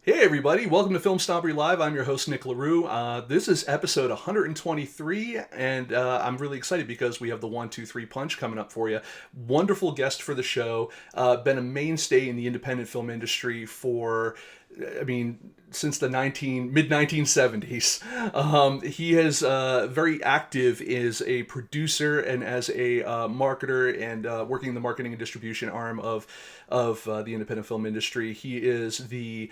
Hey everybody, welcome to FilmSnobbery Live. I'm your host Nick LaRue. This is episode 123, and I'm really excited because we have the 1, 2, 3 punch coming up for you. Wonderful guest for the show. Been a mainstay in the independent film industry for, since the mid 1970s. He is very active as a producer and as a marketer and working in the marketing and distribution arm of the independent film industry. He is the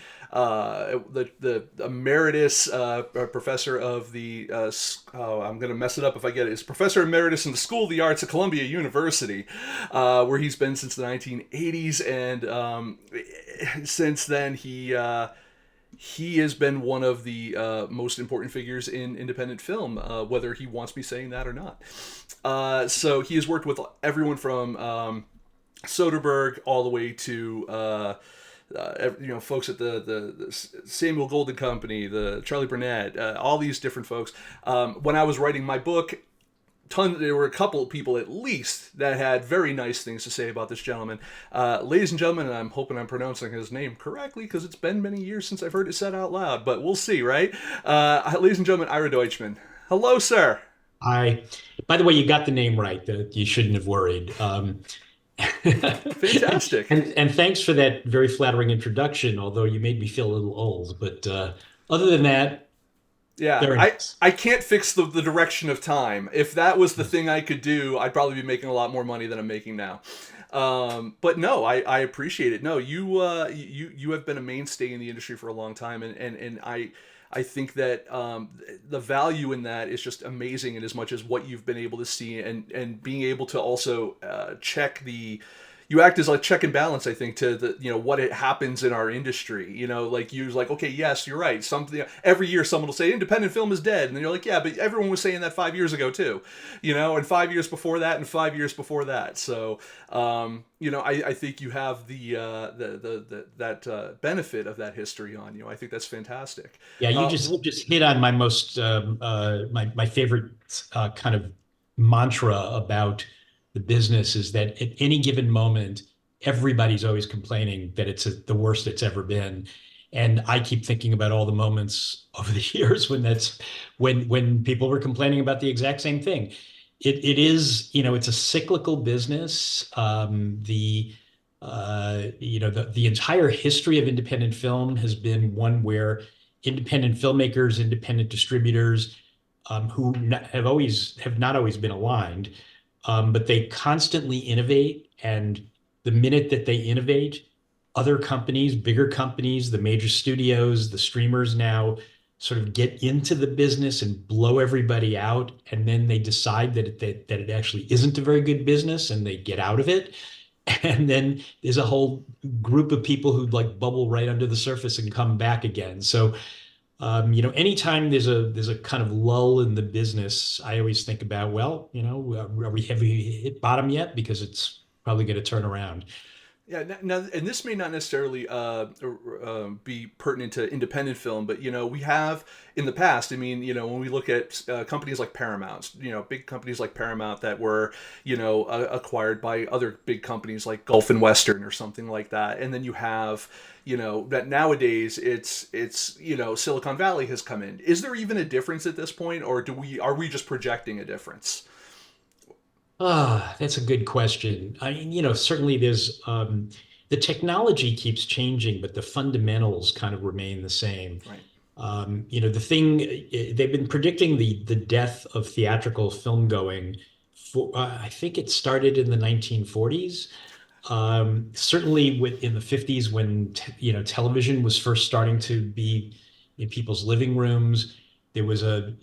emeritus professor of the I'm going to mess it up if I get it. He's professor emeritus in the School of the Arts at Columbia University, where he's been since the 1980s, and since then he has been one of the most important figures in independent film, whether he wants me saying that or not. So he has worked with everyone from Soderbergh all the way to folks at the Samuel Golden Company, the Charlie Burnett, all these different folks. When I was writing my book, there were a couple of people at least that had very nice things to say about this gentleman. Ladies and gentlemen, and I'm hoping I'm pronouncing his name correctly because it's been many years since I've heard it said out loud, but we'll see, right? Ladies and gentlemen, Ira Deutchman. Hello, sir. I, by the way, you got the name right. You shouldn't have worried. Fantastic. And thanks for that very flattering introduction, although you made me feel a little old. But other than that, Yeah, very I nice. I can't fix the direction of time. If that was the thing I could do, I'd probably be making a lot more money than I'm making now. But no, I appreciate it. No, you have been a mainstay in the industry for a long time, and I think that the value in that is just amazing, in as much as what you've been able to see, and being able to also check the you act as like check and balance, I think, to the what it happens in our industry. Like you're like, okay, yes, you're right. Something every year someone will say independent film is dead, and then you're like, yeah, but everyone was saying that 5 years ago too, and 5 years before that, and 5 years before that. So I think you have the that benefit of that history on you. I think that's fantastic. Yeah, you just hit on my most my favorite kind of mantra about the business is that at any given moment, everybody's always complaining that it's the worst it's ever been. And I keep thinking about all the moments over the years when people were complaining about the exact same thing. It is, it's a cyclical business. The entire history of independent film has been one where independent filmmakers, independent distributors, have not always been aligned, but they constantly innovate. And the minute that they innovate, other companies, bigger companies, the major studios, the streamers now sort of get into the business and blow everybody out. And then they decide that it actually isn't a very good business and they get out of it. And then there's a whole group of people who like bubble right under the surface and come back again. So anytime there's a kind of lull in the business, I always think about, well, have we hit bottom yet? Because it's probably going to turn around. Yeah, now, and this may not necessarily be pertinent to independent film, but we have in the past. I mean, when we look at companies like Paramount, big companies like Paramount that were, acquired by other big companies like Gulf and Western or something like that, and then you have, that nowadays it's Silicon Valley has come in. Is there even a difference at this point, or are we just projecting a difference? That's a good question. I mean, certainly there's the technology keeps changing, but the fundamentals kind of remain the same. Right. The thing they've been predicting the death of theatrical film going for I think it started in the 1940s. Certainly in the 50s when television was first starting to be in people's living rooms, there was a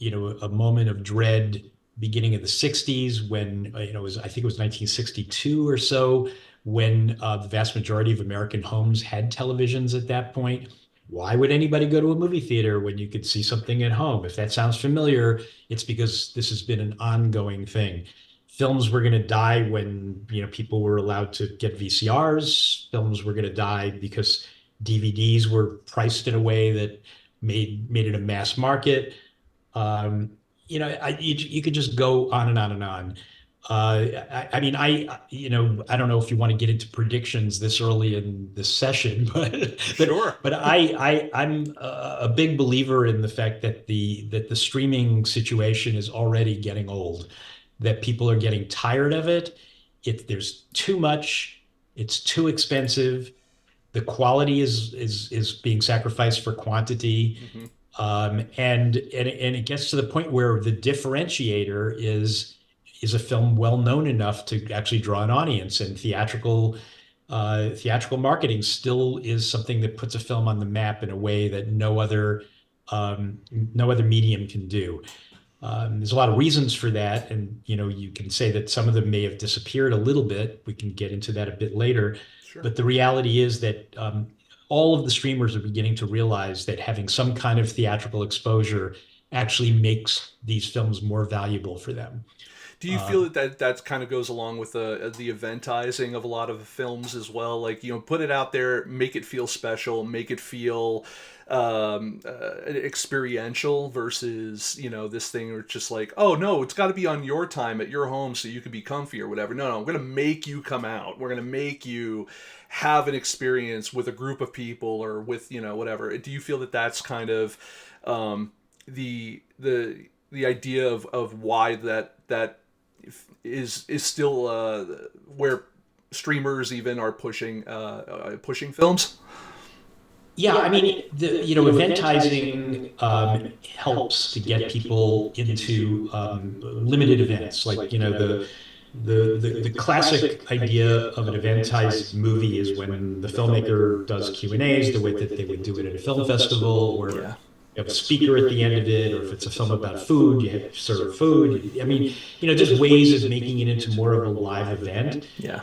moment of dread beginning of the 60s when I think it was 1962 or so when the vast majority of American homes had televisions at that point. Why would anybody go to a movie theater when you could see something at home? If that sounds familiar, it's because this has been an ongoing thing. Films were going to die when people were allowed to get VCRs. Films were going to die because DVDs were priced in a way that made it a mass market. Um, you could just go on and on and on. I mean, I don't know if you want to get into predictions this early in this session, Sure. I'm a big believer in the fact that the streaming situation is already getting old, that people are getting tired of it. There's too much, it's too expensive. The quality is being sacrificed for quantity. Hmm. And it gets to the point where the differentiator is a film well known enough to actually draw an audience, and theatrical marketing still is something that puts a film on the map in a way that no other medium can do. There's a lot of reasons for that, and you can say that some of them may have disappeared a little bit. We can get into that a bit later, Sure. but the reality is that all of the streamers are beginning to realize that having some kind of theatrical exposure actually makes these films more valuable for them. Do you feel Um, that kind of goes along with the eventizing of a lot of films as well? Like, put it out there, make it feel special, make it feel experiential versus this thing where it's just like, oh no, it's got to be on your time at your home so you can be comfy or whatever. No, no, I'm gonna make you come out. We're gonna make you have an experience with a group of people or with whatever. Do you feel that that's kind of um, the idea of why that is still where streamers even are pushing films. yeah, I mean, eventizing helps to get people into limited events. Like, the classic idea of an eventized movie is when the filmmaker does Q&As the way that they would do it at a film festival, or Yeah. you have a speaker at the end of it, or if it's a film about food, you have serve food. I mean, just ways of making it into more of a live event. Yeah.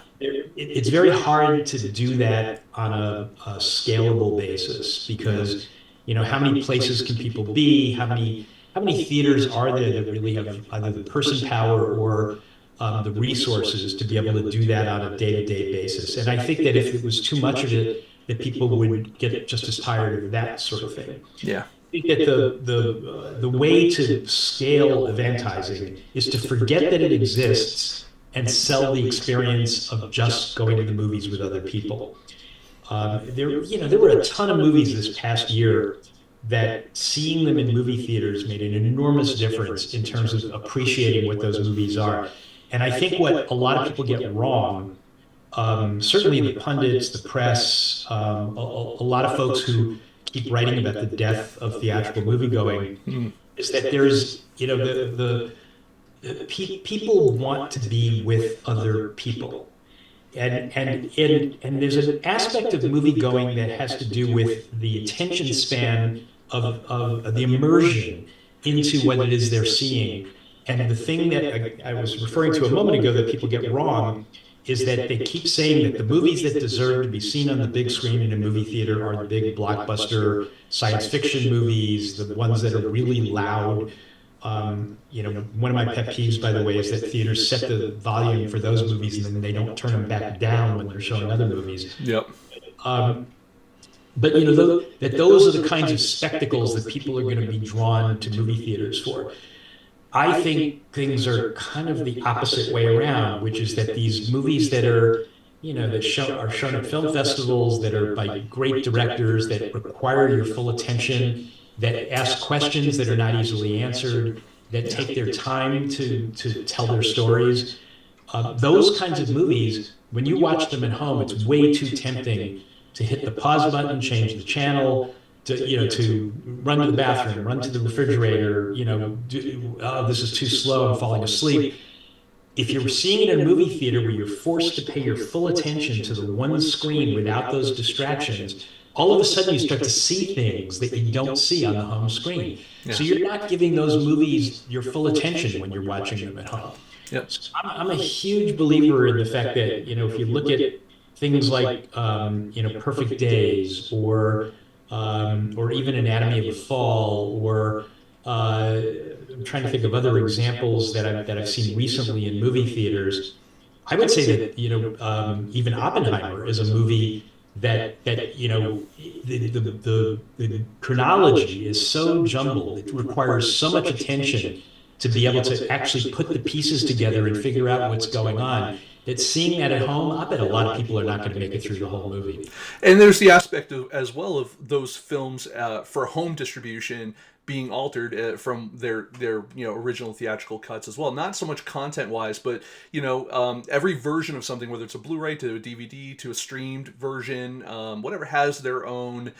It's very hard to do that on a scalable basis because, how many places can people be? How many theaters are there that really have either the person power or the resources to be able to do that on a day-to-day basis? And I think that if it was too much of it, that people would get just as tired of that sort of thing. Yeah. I think that the way to scale eventizing is to forget that it exists and sell the experience of just going to the movies with other people. There were a ton of movies this past year that seeing them in movie theaters made an enormous difference in terms of appreciating what those movies are. And I think what a lot of people get wrong, certainly the pundits, the press, a lot of folks who keep writing about the death of theatrical moviegoing, Mm. is that there's, people want to be with other people. And there's an aspect of movie going that has to do with the attention span of the immersion into what it is they're seeing. And the thing that I was referring to a moment ago that people get wrong is that they keep saying that the movies that deserve to be seen on the big screen in a movie theater are the big blockbuster science fiction movies, the ones that are really loud. One of my pet peeves, by the way, is that theaters set the volume for those movies and then they don't turn them back down when they're showing other movies. Yep. Um, but those are the kinds of spectacles that people are going to be drawn to movie theaters for. I think things are kind of the opposite way around, which is that these movies that are, are shown at film festivals, that are by great directors, that require your full attention, that ask questions that are not easily answered, that take their time to tell their stories. Those kinds of movies, when you watch them at home, it's way too tempting to hit the pause button, change the channel, to run to the bathroom, run to the refrigerator, oh, this is too slow, I'm falling asleep. If you're seeing it in a movie theater where you're forced to pay your full attention to the one screen without those distractions, all of a sudden you start to see things that you don't see on the home screen. Yeah. So you're not giving those movies your full attention when you're watching them at home. Yep. So I'm a huge believer in the fact that, if you look at things like, Perfect Days, or even Anatomy of a Fall, or I'm trying to think of other examples that I've seen recently in movie theaters. I would say that even Oppenheimer is a movie that the chronology is so jumbled. It requires so much attention to be able to actually put the pieces together and figure out what's going on. That seeing that at home, I bet a lot of people are not going to make it through the whole movie. And there's the aspect of as well of those films for home distribution being altered from their original theatrical cuts as well. Not so much content wise, but every version of something, whether it's a Blu-ray to a DVD to a streamed version, whatever, has their own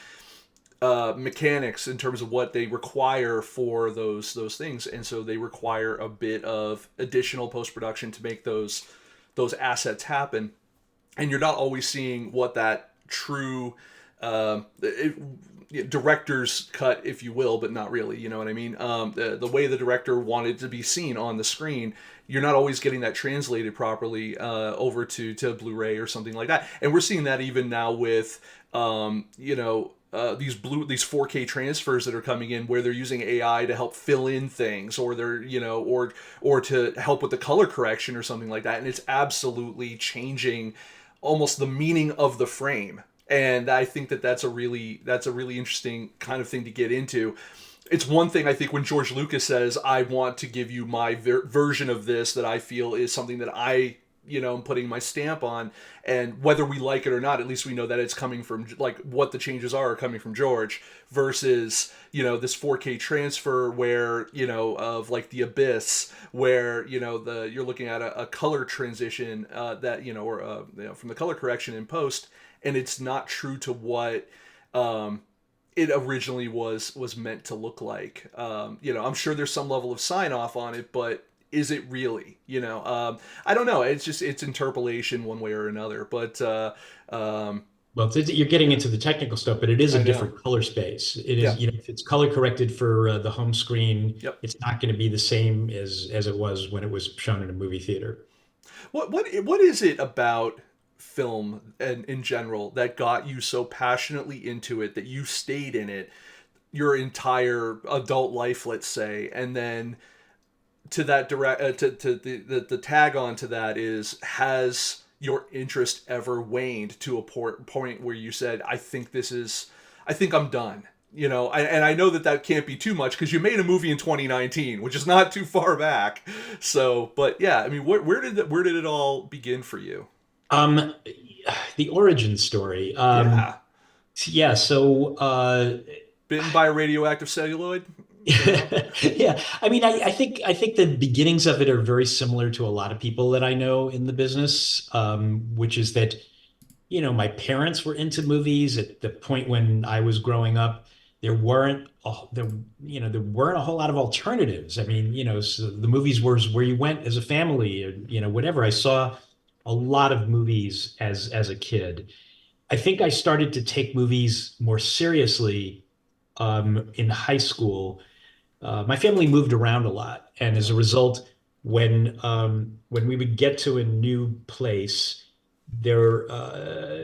mechanics in terms of what they require for those things, and so they require a bit of additional post production to make those assets happen, and you're not always seeing what that true director's cut, if you will, but not really. You know what I mean? The way the director wanted to be seen on the screen, you're not always getting that translated properly over to Blu-ray or something like that. And we're seeing that even now with these 4K transfers that are coming in, where they're using AI to help fill in things, or they're or to help with the color correction or something like that, and it's absolutely changing almost the meaning of the frame. And I think that's a really interesting kind of thing to get into. It's one thing, I think, when George Lucas says, I want to give you my version of this that I feel is something that I am putting my stamp on, and whether we like it or not, at least we know that it's coming from, like, what the changes are coming from George, versus this 4K transfer where of like The Abyss, where you're looking at a color transition that or from the color correction in post, and it's not true to what it originally was meant to look like. I'm sure there's some level of sign off on it, but is it really? I don't know. It's interpolation one way or another. But Well, you're getting into the technical stuff, but it is a I know. different color space. It Yeah. is, if it's color corrected for the home screen, Yep. it's not going to be the same as it was when it was shown in a movie theater. What is it about film and in general that got you so passionately into it that you stayed in it your entire adult life, let's say, and then to that direct to the tag on to that is, has your interest ever waned to a point where you said, I think I'm done? And I know that can't be too much because you made a movie in 2019, which is not too far back. So, but yeah, I mean, where did it all begin for you? Um, the origin story. Yeah. Yeah, so Bitten by a radioactive celluloid? yeah, I mean, I think the beginnings of it are very similar to a lot of people that I know in the business, which is that my parents were into movies at the point when I was growing up. There weren't there weren't a whole lot of alternatives. I mean, so the movies was where you went as a family, or whatever. I saw a lot of movies as a kid. I think I started to take movies more seriously in high school. My family moved around a lot, and as Yeah. a result, when we would get to a new place, I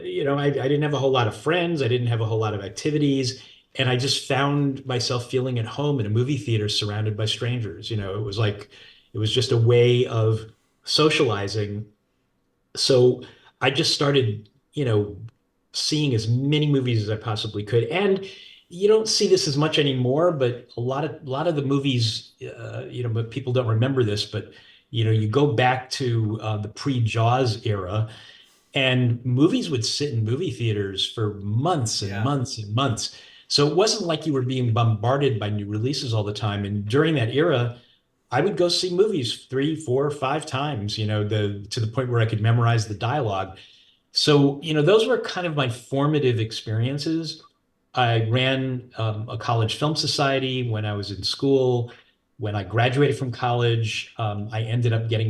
didn't have a whole lot of friends, I didn't have a whole lot of activities, and I just found myself feeling at home in a movie theater surrounded by strangers. It was just a way of socializing. So I just started, seeing as many movies as I possibly could. And you don't see this as much anymore, but a lot of the movies, but people don't remember this, but you go back to the pre-Jaws era, and movies would sit in movie theaters for months and Yeah. months and months. So it wasn't like you were being bombarded by new releases all the time. And during that era, I would go see movies three, four, five times, to the point where I could memorize the dialogue. So, those were kind of my formative experiences. I ran a college film society when I was in school. When I graduated from college, I ended up getting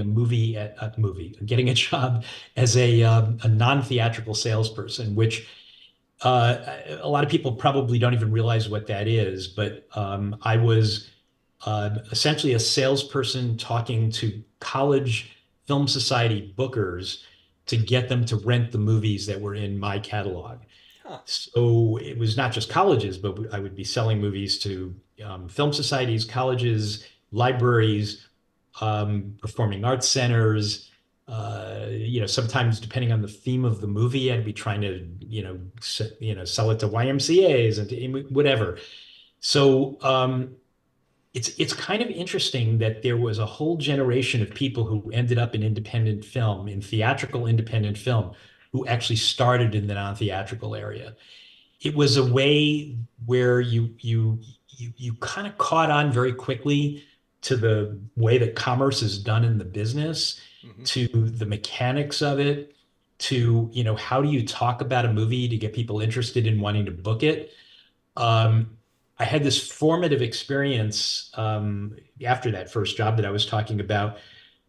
getting a job as a non-theatrical salesperson, which a lot of people probably don't even realize what that is. But I was essentially a salesperson talking to college film society bookers to get them to rent the movies that were in my catalog. Huh. So it was not just colleges, but I would be selling movies to film societies, colleges, libraries, performing arts centers. Sometimes depending on the theme of the movie, I'd be trying to, sell it to YMCA's and to whatever. So it's kind of interesting that there was a whole generation of people who ended up in independent film, in theatrical independent film, who actually started in the non-theatrical area. It was a way where you kind of caught on very quickly to the way that commerce is done in the business, Hmm. to the mechanics of it, to, how do you talk about a movie to get people interested in wanting to book it. I had this formative experience after that first job that I was talking about,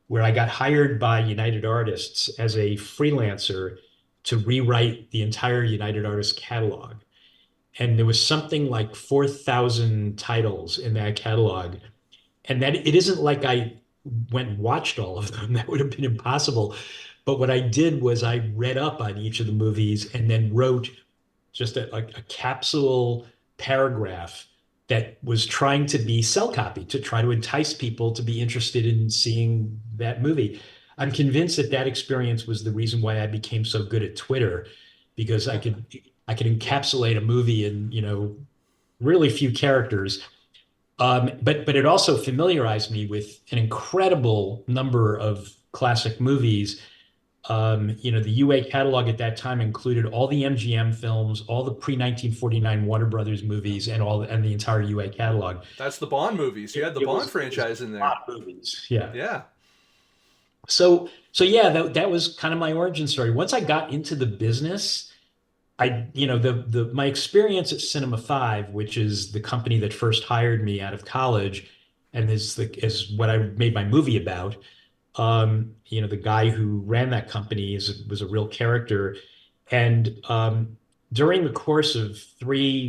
where I got hired by United Artists as a freelancer to rewrite the entire United Artists catalog. And there was something like 4,000 titles in that catalog. And that it isn't like I went and watched all of them. That would have been impossible. But what I did was I read up on each of the movies and then wrote just a capsule paragraph that was trying to be sell copy to try to entice people to be interested in seeing that movie. I'm convinced that that experience was the reason why I became so good at Twitter, because I could encapsulate a movie in, really few characters. But it also familiarized me with an incredible number of classic movies. The UA catalog at that time included all the MGM films, all the pre-1949 Warner Brothers Yeah. movies, and the entire UA catalog. That's the Bond movies. You had the It Bond was franchise in a lot there. of movies. Yeah. Yeah. So yeah, that was kind of my origin story. Once I got into the business, the my experience at Cinema 5, which is the company that first hired me out of college and is what I made my movie about. The guy who ran that company was a real character. And during the course of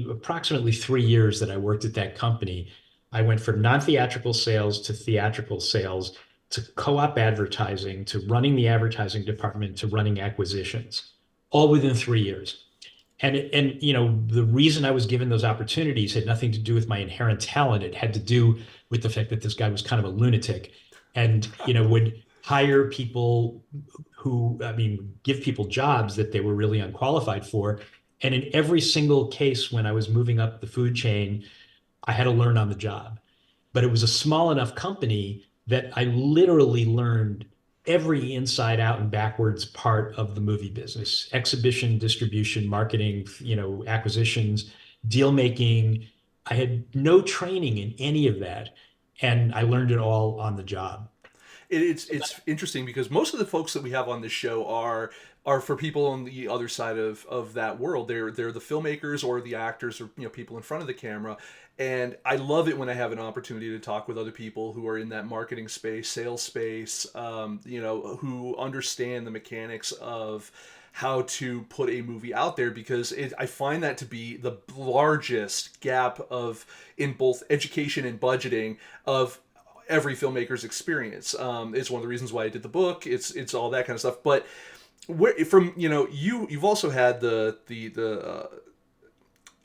approximately 3 years that I worked at that company, I went from non-theatrical sales to theatrical sales to co-op advertising to running the advertising department to running acquisitions, all within 3 years. And the reason I was given those opportunities had nothing to do with my inherent talent. It had to do with the fact that this guy was kind of a lunatic and would hire people who, I mean, give people jobs that they were really unqualified for. And in every single case when I was moving up the food chain, I had to learn on the job. But it was a small enough company that I literally learned every inside out and backwards part of the movie business: exhibition, distribution, marketing, acquisitions, deal making. I had no training in any of that, and I learned it all on the job. It's interesting because most of the folks that we have on this show are for people on the other side of that world. They're the filmmakers or the actors or people in front of the camera. And I love it when I have an opportunity to talk with other people who are in that marketing space, sales space, who understand the mechanics of how to put a movie out there, because I find that to be the largest gap of in both education and budgeting of every filmmaker's experience. It's one of the reasons why I did the book. It's all that kind of stuff. But from you've also had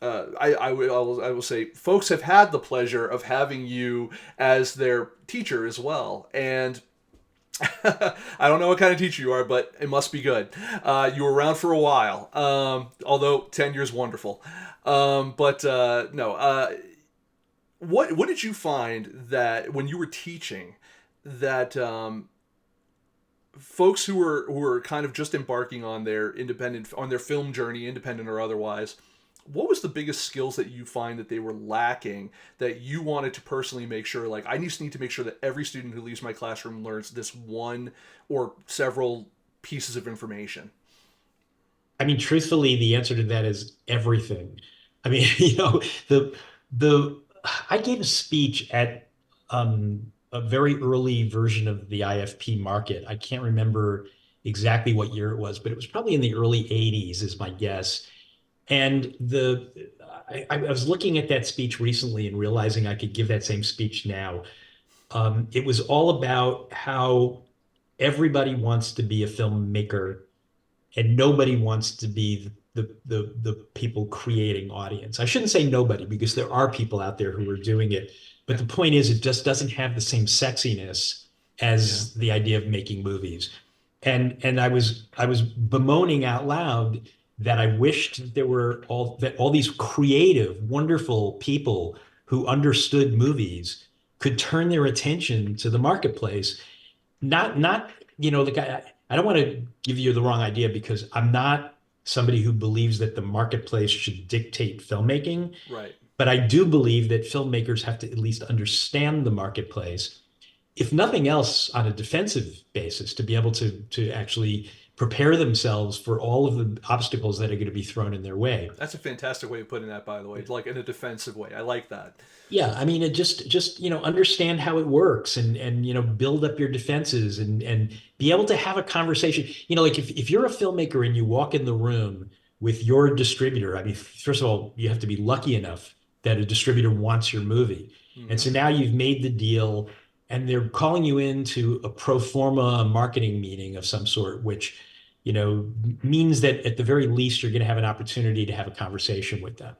I will say folks have had the pleasure of having you as their teacher as well. And I don't know what kind of teacher you are, but it must be good. You were around for a while, although tenure is wonderful. But no, what did you find that when you were teaching that folks who were kind of just embarking on their film journey, independent or otherwise, what was the biggest skills that you find that they were lacking that you wanted to personally make sure, like, I just need to make sure that every student who leaves my classroom learns this one or several pieces of information? I mean, truthfully, the answer to that is everything. I mean, the the I gave a speech at a very early version of the IFP market. I can't remember exactly what year it was, but it was probably in the early 80s, is my guess. And I was looking at that speech recently and realizing I could give that same speech now. It was all about how everybody wants to be a filmmaker and nobody wants to be the people creating audience. I shouldn't say nobody, because there are people out there who are doing it, but Yeah, the point is it just doesn't have the same sexiness yeah, as the idea of making movies. And I was bemoaning out loud that I wished that all these creative, wonderful people who understood movies could turn their attention to the marketplace. Not, like I don't want to give you the wrong idea because I'm not somebody who believes that the marketplace should dictate filmmaking, Right. but I do believe that filmmakers have to at least understand the marketplace, if nothing else, on a defensive basis, to be able to actually prepare themselves for all of the obstacles that are going to be thrown in their way. That's a fantastic way of putting that, by the way. Like in a defensive way. I like that. Yeah, I mean, it just understand how it works and build up your defenses and be able to have a conversation. Like if you're a filmmaker and you walk in the room with your distributor, I mean, first of all, you have to be lucky enough that a distributor wants your movie. And Hmm. so now you've made the deal and they're calling you into a pro forma marketing meeting of some sort, which, means that at the very least, you're going to have an opportunity to have a conversation with them.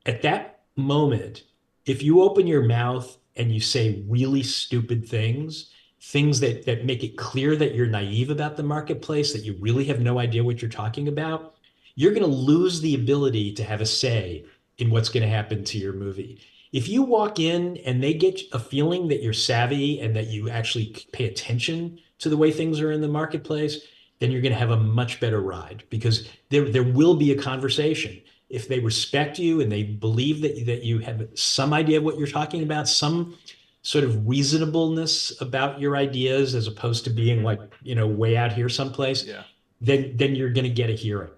At that moment, if you open your mouth and you say really stupid things, things that make it clear that you're naive about the marketplace, that you really have no idea what you're talking about, you're going to lose the ability to have a say in what's going to happen to your movie. If you walk in and they get a feeling that you're savvy and that you actually pay attention to the way things are in the marketplace, then you're going to have a much better ride because there will be a conversation. If they respect you and they believe that you have some idea of what you're talking about, some sort of reasonableness about your ideas as opposed to being like, way out here someplace, Yeah. then you're going to get a hearing.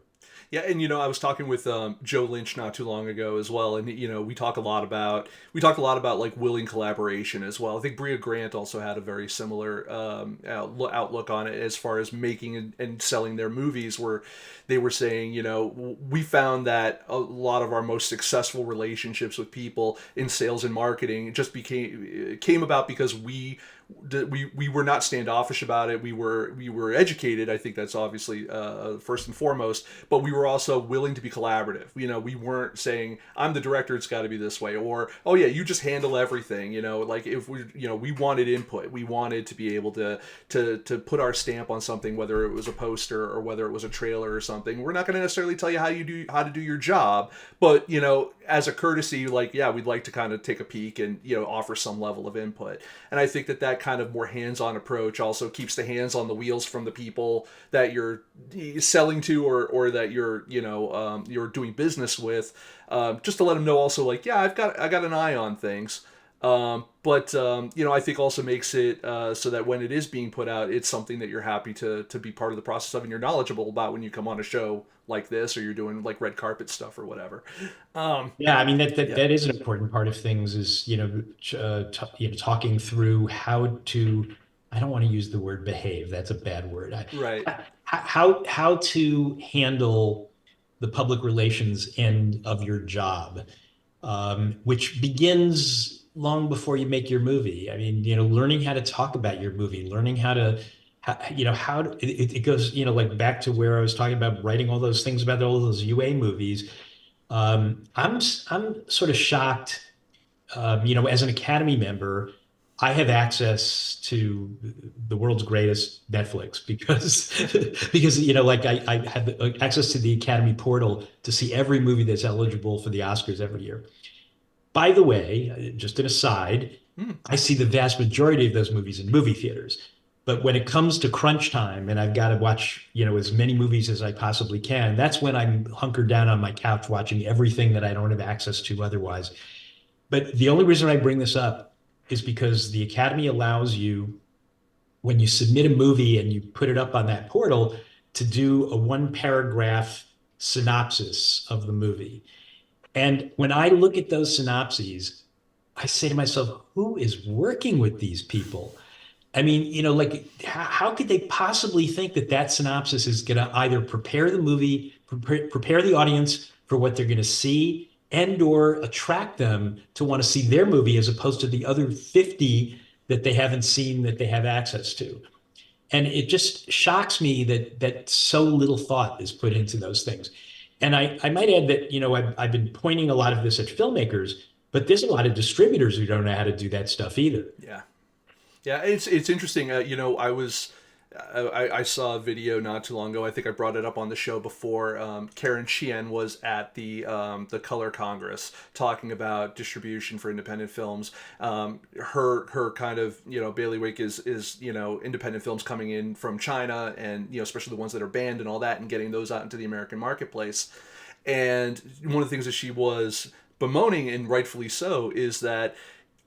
Yeah, and I was talking with Joe Lynch not too long ago as well, and we talk a lot about like willing collaboration as well. I think Bria Grant also had a very similar outlook on it as far as making and selling their movies, where they were saying, we found that a lot of our most successful relationships with people in sales and marketing just came about because we were not standoffish about it. We were educated. I think that's obviously first and foremost, but we were also willing to be collaborative. We weren't saying I'm the director, it's got to be this way, or oh yeah, you just handle everything. Like if we wanted input, we wanted to be able to put our stamp on something, whether it was a poster or whether it was a trailer or something. We're not going to necessarily tell you how to do your job, but as a courtesy, like yeah, we'd like to kind of take a peek and offer some level of input. And I think that kind of more hands-on approach also keeps the hands on the wheels from the people that you're selling to or that you're doing business with, just to let them know also like yeah, I got an eye on things. But I think also makes it so that when it is being put out, it's something that you're happy to be part of the process of, and you're knowledgeable about when you come on a show like this or you're doing like red carpet stuff or whatever. Yeah, I mean that Yeah. that is an important part of things is talking through how to. I don't want to use the word behave. That's a bad word. Right. How to handle the public relations end of your job, which begins long before you make your movie. I mean, learning how to talk about your movie, learning it goes, like back to where I was talking about writing all those things about all those UA movies. I'm sort of shocked. As an Academy member, I have access to the world's greatest Netflix because because like I have access to the Academy portal to see every movie that's eligible for the Oscars every year. By the way, just an aside, Hmm. I see the vast majority of those movies in movie theaters. But when it comes to crunch time and I've got to watch, as many movies as I possibly can, that's when I'm hunkered down on my couch watching everything that I don't have access to otherwise. But the only reason I bring this up is because the Academy allows you, when you submit a movie and you put it up on that portal, to do a one paragraph synopsis of the movie. And when I look at those synopses, I say to myself, who is working with these people? I mean, like how could they possibly think that that synopsis is going to either prepare the movie, prepare the audience for what they're going to see, and or attract them to want to see their movie as opposed to the other 50 that they haven't seen that they have access to. And it just shocks me that so little thought is put into those things. And I might add that, I've been pointing a lot of this at filmmakers, but there's a lot of distributors who don't know how to do that stuff either. Yeah. Yeah, it's interesting. I was I saw a video not too long ago. I think I brought it up on the show before. Karen Sheehan was at the Color Congress talking about distribution for independent films. Her kind of bailiwick is independent films coming in from China, and especially the ones that are banned and all that, and getting those out into the American marketplace. And one of the things that she was bemoaning, and rightfully so, is that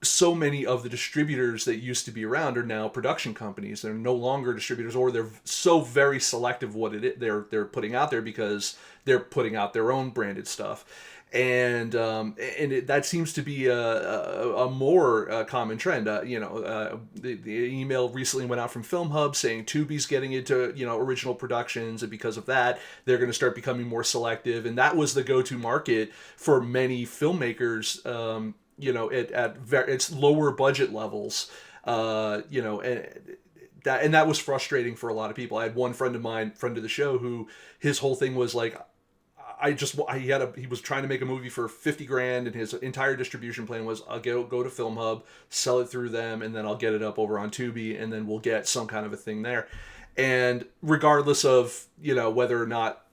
so many of the distributors that used to be around are now production companies. They're no longer distributors, or they're so very selective what they're putting out there, because they're putting out their own branded stuff. That seems to be a more common trend. The email recently went out from Film Hub saying Tubi's getting into original productions, and because of that, they're going to start becoming more selective. And that was the go-to market for many filmmakers. It's lower budget levels. And that was frustrating for a lot of people. I had one friend of mine, friend of the show, who his whole thing was like, he was trying to make a movie for 50 grand, and his entire distribution plan was, I'll go to Film Hub, sell it through them, and then I'll get it up over on Tubi, and then we'll get some kind of a thing there. And regardless of whether or not,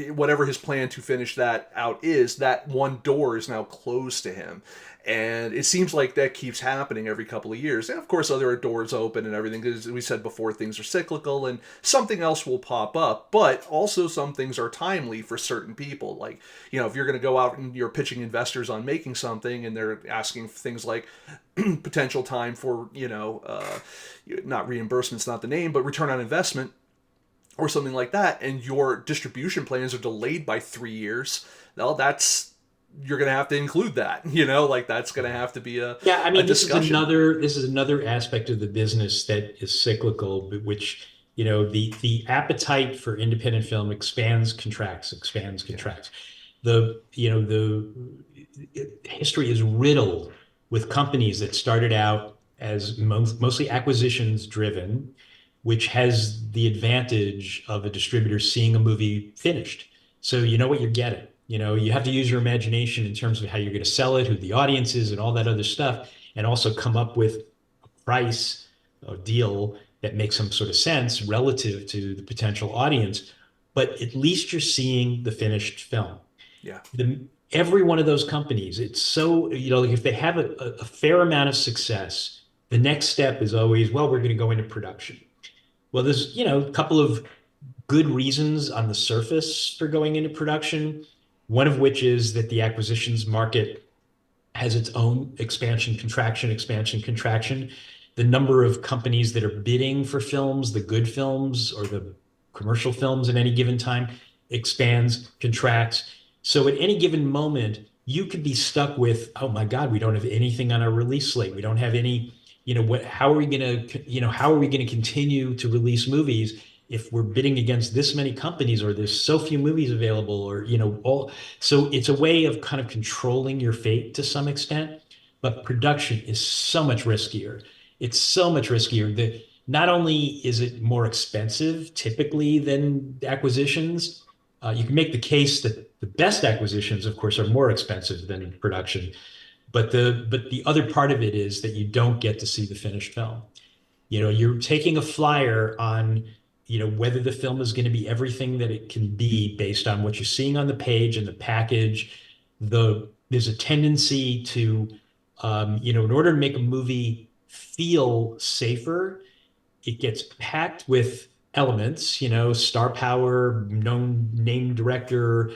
whatever his plan to finish that out is, that one door is now closed to him. And it seems like that keeps happening every couple of years. And of course, other doors open and everything. As we said before, things are cyclical, and something else will pop up. But also, some things are timely for certain people. Like, if you're going to go out and you're pitching investors on making something, and they're asking things like potential time for, not reimbursement's not the name, but return on investment, or something like that, and your distribution plans are delayed by 3 years, well, you're gonna have to include that. Like, that's gonna have to be Yeah, I a mean, discussion. this is another aspect of the business that is cyclical, but which, the appetite for independent film expands, contracts, expands, Yeah, contracts. The history is riddled with companies that started out as mostly acquisitions driven, which has the advantage of a distributor seeing a movie finished. So you know what you're getting. You have to use your imagination in terms of how you're going to sell it, who the audience is, and all that other stuff, and also come up with a price, a deal that makes some sort of sense relative to the potential audience. But at least you're seeing the finished film. yeah, Every one of those companies, it's so, like if they have a fair amount of success, the next step is always, well, we're going to go into production. Well, there's, a couple of good reasons on the surface for going into production. One of which is that the acquisitions market has its own expansion, contraction, expansion, contraction. The number of companies that are bidding for films, the good films or the commercial films at any given time, expands, contracts. So at any given moment, you could be stuck with, oh my God, we don't have anything on our release slate. We don't have any, how are we going to, how are we going to continue to release movies if we're bidding against this many companies, or there's so few movies available, or, all. So it's a way of kind of controlling your fate to some extent, but production is so much riskier. It's so much riskier that not only is it more expensive typically than acquisitions, you can make the case that the best acquisitions, of course, are more expensive than production. But the other part of it is that you don't get to see the finished film. You're taking a flyer on, whether the film is going to be everything that it can be based on what you're seeing on the page and the package. There's a tendency to, in order to make a movie feel safer, it gets packed with elements, star power, known name director,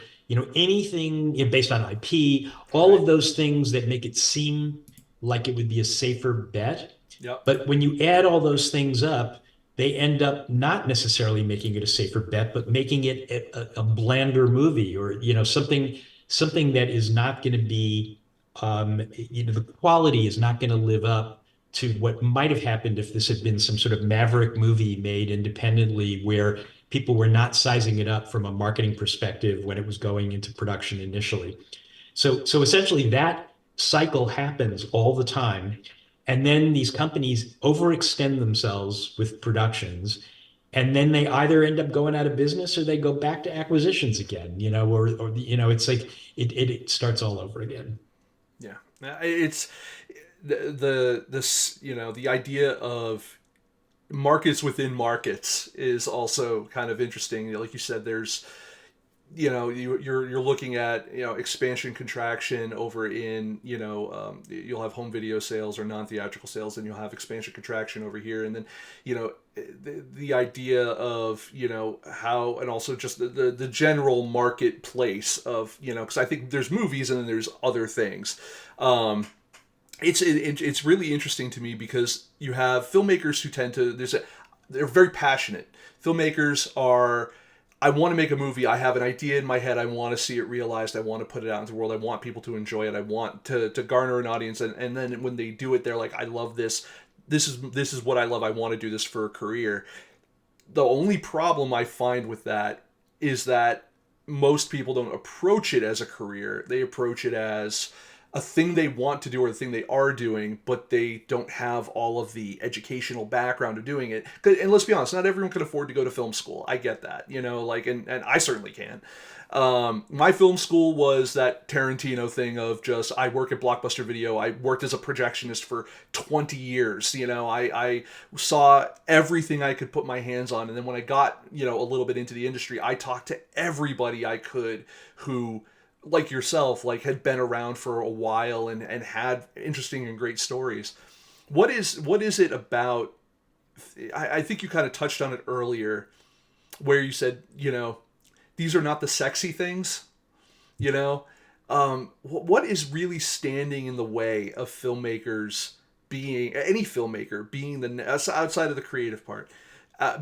anything based on IP, all right. of those things that make it seem like it would be a safer bet. Yep. But when you add all those things up, they end up not necessarily making it a safer bet, but making it a blander movie, or something that is not going to be, the quality is not going to live up to what might have happened if this had been some sort of maverick movie made independently, where people were not sizing it up from a marketing perspective when it was going into production initially. So essentially that cycle happens all the time. And then these companies overextend themselves with productions. And then they either end up going out of business, or they go back to acquisitions again, or it's like it starts all over again. Yeah. It's the idea of markets within markets is also kind of interesting. Like you said, there's you're looking at expansion contraction over in you'll have home video sales or non-theatrical sales, and you'll have expansion contraction over here, and then the idea of how, and also just the general marketplace of because I think there's movies and then there's other things. It's really interesting to me because you have filmmakers who tend to they're very passionate. Filmmakers are, I want to make a movie. I have an idea in my head. I want to see it realized. I want to put it out into the world. I want people to enjoy it. I want to garner an audience. And then when they do it, they're like, I love this. This is what I love. I want to do this for a career. The only problem I find with that is that most people don't approach it as a career. They approach it as a thing they want to do or the thing they are doing, but they don't have all of the educational background of doing it. And let's be honest, not everyone can afford to go to film school. I get that, like, and I certainly can. My film school was that Tarantino thing of just, I work at Blockbuster Video. I worked as a projectionist for 20 years. I saw everything I could put my hands on. And then when I got, a little bit into the industry, I talked to everybody I could who, like yourself, like had been around for a while and had interesting and great stories. What is it about? I think you kind of touched on it earlier, where you said, these are not the sexy things. You know, what is really standing in the way of filmmakers being, any filmmaker being outside of the creative part,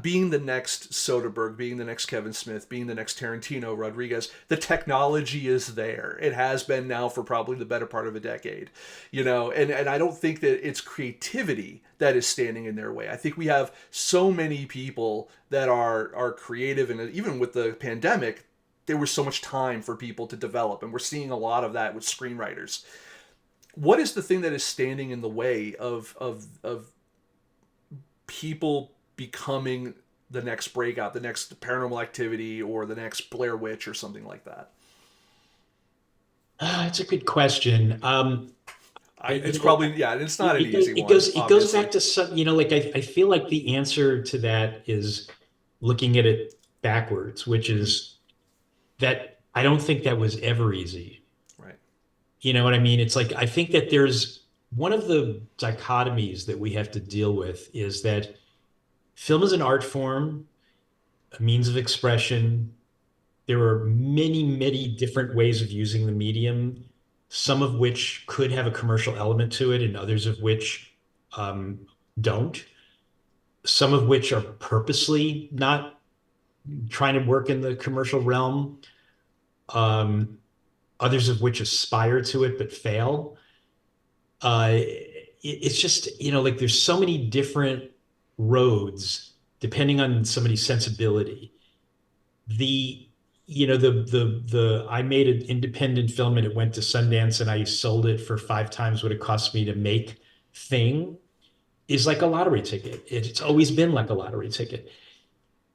being the next Soderbergh, being the next Kevin Smith, being the next Tarantino, Rodriguez? The technology is there. It has been now for probably the better part of a decade, and I don't think that it's creativity that is standing in their way. I think we have so many people that are creative, and even with the pandemic, there was so much time for people to develop, and we're seeing a lot of that with screenwriters. What is the thing that is standing in the way of people becoming the next breakout, the next Paranormal Activity, or the next Blair Witch, or something like that? It's a good question. It's probably, yeah, it's not an easy It one, goes obviously. back to some, like I feel like the answer to that is looking at it backwards, which is that I don't think that was ever easy. Right. You know what I mean? It's like I think that there's one of the dichotomies that we have to deal with is that film is an art form, a means of expression. There are many, many different ways of using the medium, some of which could have a commercial element to it, and others of which um, don't. Some of which are purposely not trying to work in the commercial realm. Others of which aspire to it but fail. It's just, like there's so many different roads depending on somebody's sensibility. The I made an independent film and it went to Sundance and I sold it for 5 times what it cost me to make thing is like a lottery ticket. It's always been like a lottery ticket.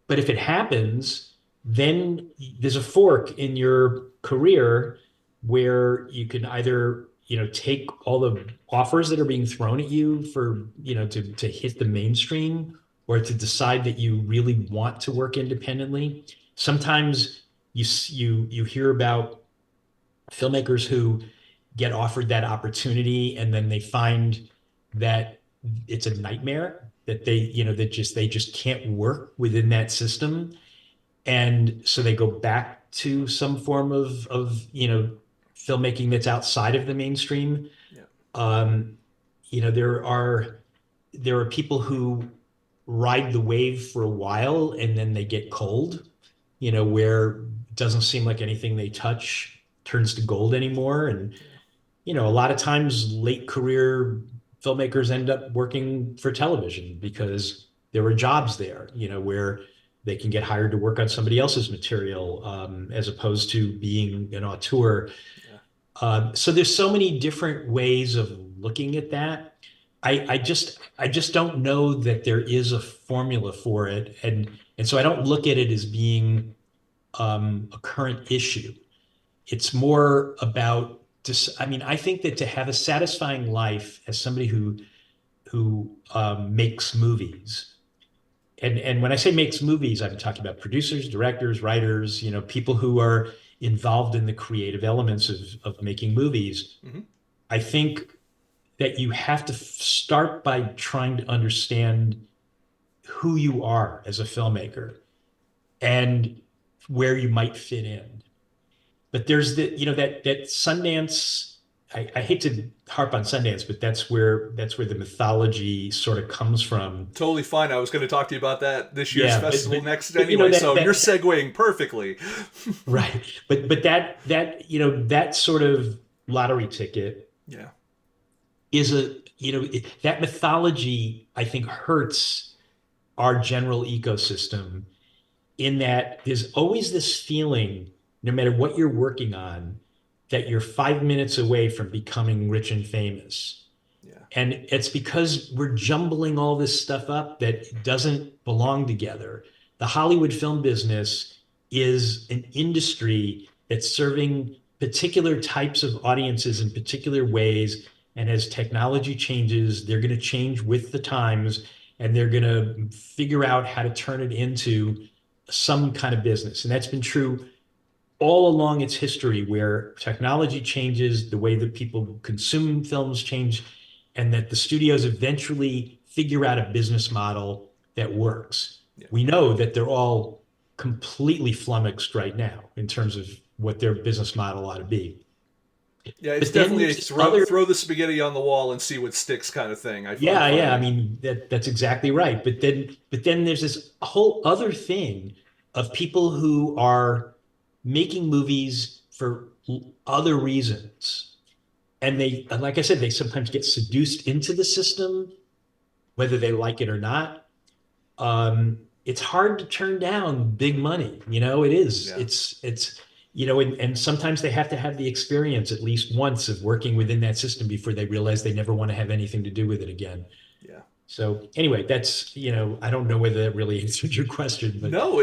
But if it happens, then there's a fork in your career where you can either, take all the offers that are being thrown at you for, to hit the mainstream, or to decide that you really want to work independently. Sometimes you hear about filmmakers who get offered that opportunity and then they find that it's a nightmare, that they just can't work within that system, and so they go back to some form of filmmaking that's outside of the mainstream. Yeah. um there are people who ride the wave for a while and then they get cold, where it doesn't seem like anything they touch turns to gold anymore. And Yeah. a lot of times late career filmmakers end up working for television because there were jobs there, where they can get hired to work on somebody else's material, as opposed to being an auteur. Yeah. So there's so many different ways of looking at that. I just don't know that there is a formula for it, and so I don't look at it as being a current issue. It's more about just, I mean, I think that to have a satisfying life as somebody who makes movies, and when I say makes movies, I'm talking about producers, directors, writers, people who are involved in the creative elements of making movies. Hmm. I think that you have to start by trying to understand who you are as a filmmaker and where you might fit in. But there's that Sundance. I hate to harp on Sundance, but that's where the mythology sort of comes from. Totally fine. I was going to talk to you about that this year's Yeah, but festival but next but anyway, that so you're that segueing perfectly. right. But that sort of lottery ticket Yeah. is that mythology, I think, hurts our general ecosystem in that there's always this feeling, no matter what you're working on, that you're 5 minutes away from becoming rich and famous. Yeah. And it's because we're jumbling all this stuff up that doesn't belong together. The Hollywood film business is an industry that's serving particular types of audiences in particular ways. And as technology changes, they're going to change with the times and they're going to figure out how to turn it into some kind of business. And that's been true all along its history, where technology changes, the way that people consume films change, and that the studios eventually figure out a business model that works. Yeah. We know that they're all completely flummoxed right now in terms of what their business model ought to be. Yeah, it's But then definitely a there's this other, throw the spaghetti on the wall and see what sticks kind of thing. I'm yeah, yeah, I finding. mean that's exactly right. But then there's this whole other thing of people who are making movies for other reasons. And like I said, they sometimes get seduced into the system, whether they like it or not. It's hard to turn down big money. It is. Yeah. And sometimes they have to have the experience at least once of working within that system before they realize they never want to have anything to do with it again. Yeah. So anyway, I don't know whether that really answered your question, but No,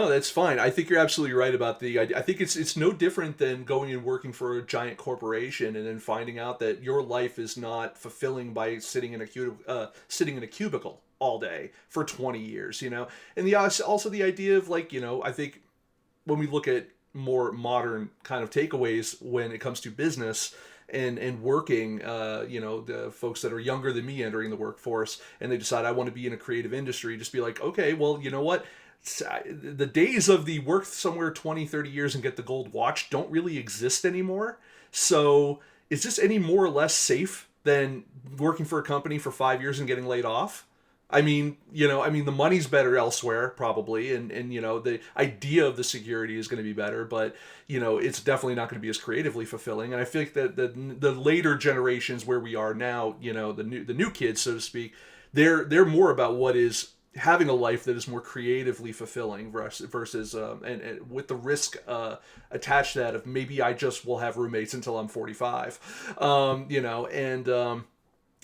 that's fine. I think you're absolutely right about the idea. I think it's no different than going and working for a giant corporation and then finding out that your life is not fulfilling by sitting in a cubicle all day for 20 years, And also the idea of like, I think when we look at more modern kind of takeaways when it comes to business and working, the folks that are younger than me entering the workforce and they decide I want to be in a creative industry, just be like, okay, well, you know what? The days of the work somewhere 20, 30 years and get the gold watch don't really exist anymore. So is this any more or less safe than working for a company for 5 years and getting laid off? The money's better elsewhere probably, and the idea of the security is going to be better, but it's definitely not going to be as creatively fulfilling. And I feel like that the later generations where we are now, the new kids, so to speak, they're more about what is having a life that is more creatively fulfilling versus and with the risk attached to that of maybe I just will have roommates until I'm 45, and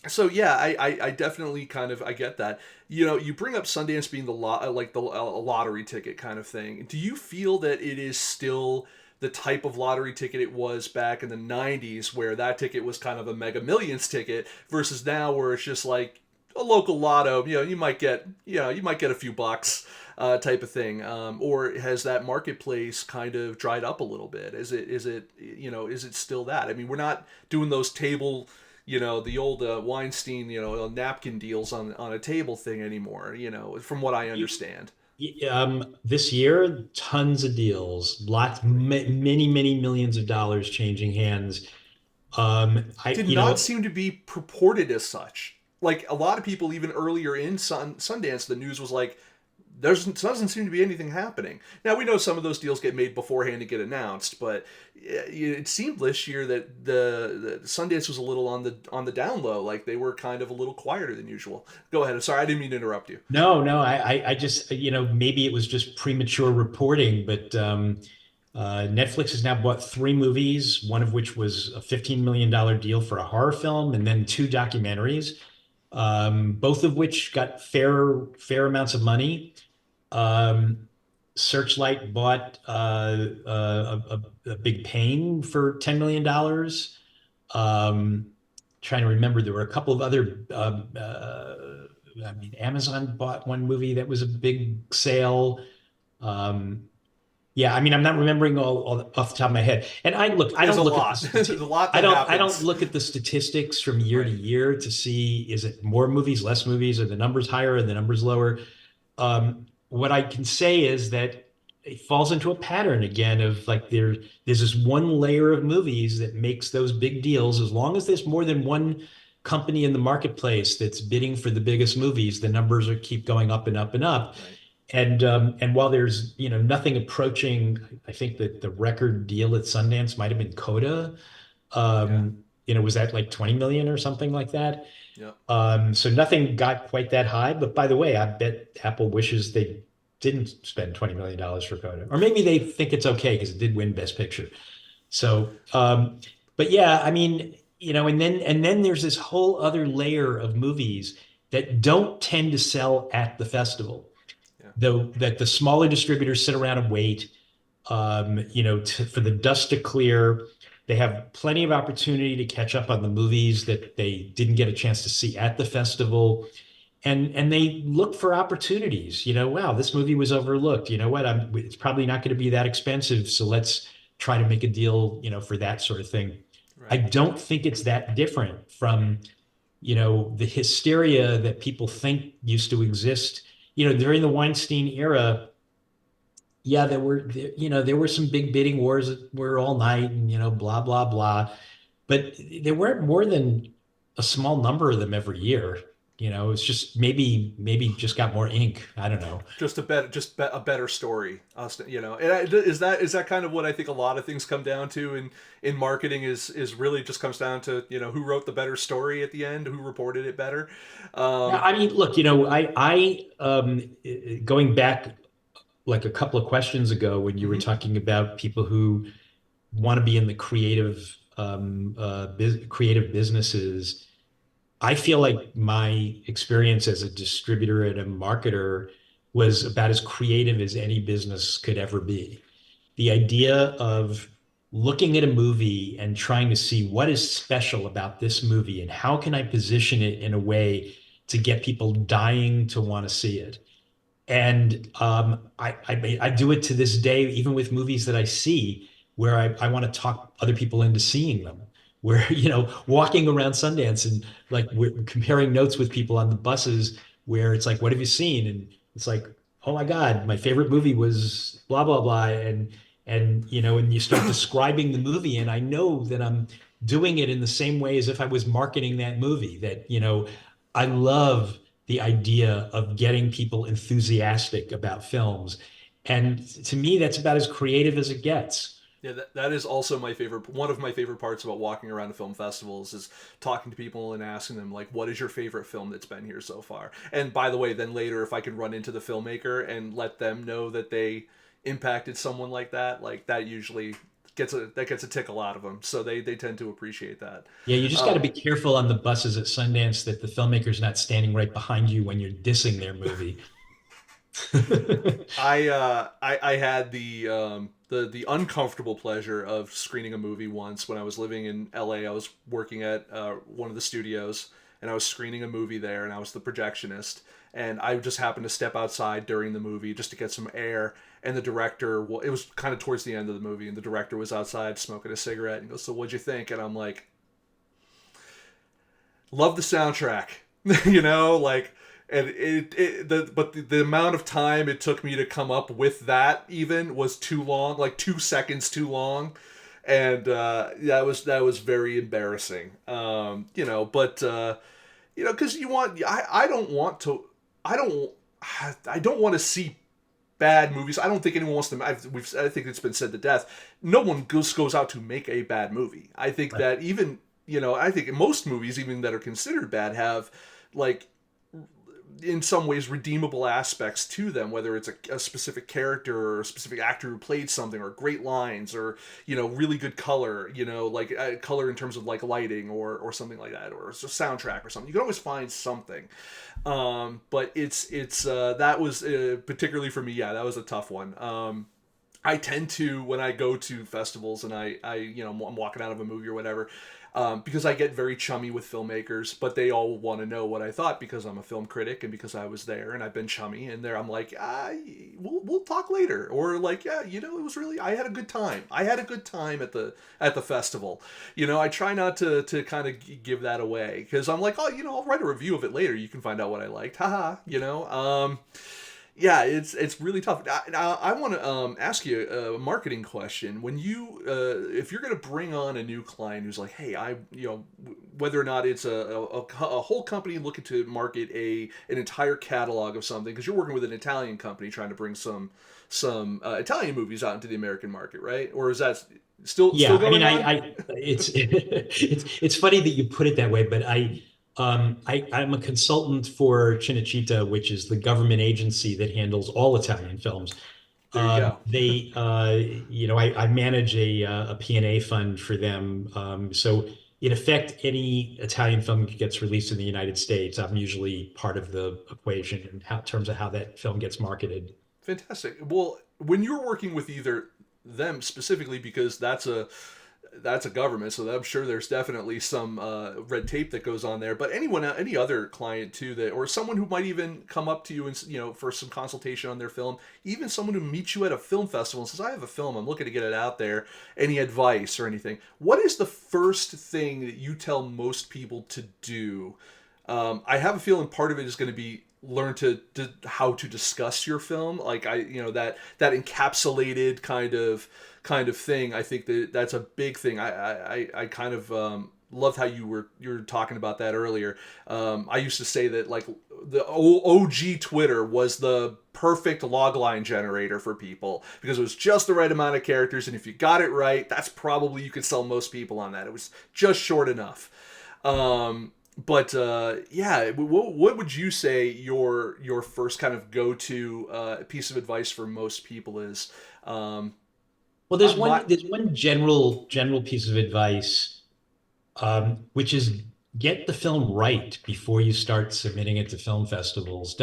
so yeah, I definitely kind of I get that. You bring up Sundance being the like the a lottery ticket kind of thing. Do you feel that it is still the type of lottery ticket it was back in the 90s where that ticket was kind of a mega millions ticket versus now where it's just like a local lotto, you might get a few bucks type of thing, or has that marketplace kind of dried up a little bit? Is it still that? I mean, we're not doing those table, the old Weinstein, napkin deals on a table thing anymore, from what I understand. this year, tons of deals, many, many millions of dollars changing hands. I, Did you not know, seem to be purported as such. Like a lot of people, even earlier in Sundance, the news was like, there doesn't seem to be anything happening. Now we know some of those deals get made beforehand and get announced, but it seemed this year that the Sundance was a little on the down low. Like they were kind of a little quieter than usual. Go ahead. Sorry, I didn't mean to interrupt you. no, no, I just, maybe it was just premature reporting, but Netflix has now bought three movies, one of which was a $15 million deal for a horror film, and then two documentaries, both of which got fair amounts of money. Um, Searchlight bought a big pain for $10 million. Trying to remember, there were a couple of other I mean, Amazon bought one movie that was a big sale. Um, yeah, I mean, I'm not remembering all off the top of my head. And I look, I There's don't a look at the lot. There's a lot that I don't happens. look at the statistics from year to Right. year to see is it more movies, less movies, are the numbers higher, or the numbers lower. What I can say is that it falls into a pattern again of like there's this one layer of movies that makes those big deals. As long as there's more than one company in the marketplace that's bidding for the biggest movies, the numbers are keep going up and up and up. Right. And while there's nothing approaching, I think that the record deal at Sundance might have been Coda. Yeah. Was that like 20 million or something like that? Yep. So nothing got quite that high. But by the way, I bet Apple wishes they didn't spend $20 million for Coda, or maybe they think it's okay because it did win Best Picture. So, but yeah, I mean, and then there's this whole other layer of movies that don't tend to sell at the festival, Yeah. though that the smaller distributors sit around and wait, for the dust to clear. They have plenty of opportunity to catch up on the movies that they didn't get a chance to see at the festival. And they look for opportunities. Wow, this movie was overlooked. You know what? It's probably not going to be that expensive, so let's try to make a deal, for that sort of thing. I Right. don't think it's that different from, the hysteria that people think used to exist. During the Weinstein era, yeah, there were some big bidding wars that were all night and, blah, blah, blah. But there weren't more than a small number of them every year. It's just maybe just got more ink. I don't know. A better story. And is that kind of what I think a lot of things come down to in marketing is really just comes down to who wrote the better story at the end, who reported it better. Yeah, Um, I mean, look, going back like a couple of questions ago when you were mhm. talking about people who want to be in the creative businesses. I feel like my experience as a distributor and a marketer was about as creative as any business could ever be. The idea of looking at a movie and trying to see what is special about this movie and how can I position it in a way to get people dying to want to see it. And I do it to this day, even with movies that I see where I want to talk other people into seeing them. Where, walking around Sundance and like we're comparing notes with people on the buses where it's like, what have you seen? And it's like, oh my God, my favorite movie was blah, blah, blah. And you start describing the movie, and I know that I'm doing it in the same way as if I was marketing that movie, that, I love the idea of getting people enthusiastic about films. And to me, that's about as creative as it gets. Yeah, that is also my favorite. One of my favorite parts about walking around to film festivals is talking to people and asking them like, "What is your favorite film that's been here so far?" And by the way, then later, if I can run into the filmmaker and let them know that they impacted someone like that usually gets a tickle out of them. So they tend to appreciate that. Yeah, you just got to Um, be careful on the buses at Sundance that the filmmaker's not standing right behind you when you're dissing their movie. I had the uncomfortable pleasure of screening a movie once when I was living in LA. I was working at one of the studios and I was screening a movie there, and I was the projectionist. And I just happened to step outside during the movie just to get some air. And the director, well, it was kind of towards the end of the movie, and the director was outside smoking a cigarette and goes, "So what'd you think?" And I'm like, love the soundtrack. Like, and the amount of time it took me to come up with that even was too long, like 2 seconds too long. And that was very embarrassing. But because I don't want to, I don't I don't want to see bad movies. I don't think anyone wants to. I think it's been said to death. No one goes out to make a bad movie. I think Right. that even I think most movies, even that are considered bad, have like in some ways redeemable aspects to them, whether it's a specific character or a specific actor who played something, or great lines, or really good color, like color in terms of like lighting or something like that, or it's a soundtrack or something. You can always find something. But it's that was particularly for me, yeah, that was a tough one. I tend to, when I go to festivals and I'm walking out of a movie or whatever, because I get very chummy with filmmakers, but they all want to know what I thought because I'm a film critic and because I was there and I've been chummy. And there, I'm like, we'll talk later, or like, yeah, it was really, I had a good time. I had a good time at the festival. I try not to kind of give that away because I'm like, oh, I'll write a review of it later. You can find out what I liked, haha. Yeah, it's really tough. Now, I want to ask you a marketing question. When if you're going to bring on a new client who's like, hey, whether or not it's a whole company looking to market an entire catalog of something, because you're working with an Italian company trying to bring some Italian movies out into the American market, right? Or is that still Yeah, I mean, going on? it's it's funny that you put it that way, but I'm a consultant for Cinecittà, which is the government agency that handles all Italian films. There you go. I manage a P&A fund for them. So in effect, any Italian film that gets released in the United States, I'm usually part of the equation in terms of how that film gets marketed. Fantastic. Well, when you're working with either them specifically, because that's a government, so I'm sure there's definitely some red tape that goes on there. But any other client too, that or someone who might even come up to you and for some consultation on their film, even someone who meets you at a film festival and says, "I have a film, I'm looking to get it out there." Any advice or anything? What is the first thing that you tell most people to do? I have a feeling part of it is going to be learn to how to discuss your film, like that encapsulated kind of thing. I think that's a big thing. I kind of loved how you were talking about that earlier. I used to say that like the OG Twitter was the perfect logline generator for people because it was just the right amount of characters, and if you got it right, that's probably you could sell most people on that. It was just short enough. But yeah, what would you say your first kind of go to piece of advice for most people is? Um, Well, my there's one general piece of advice, which is get the film right before you start submitting it to film festivals.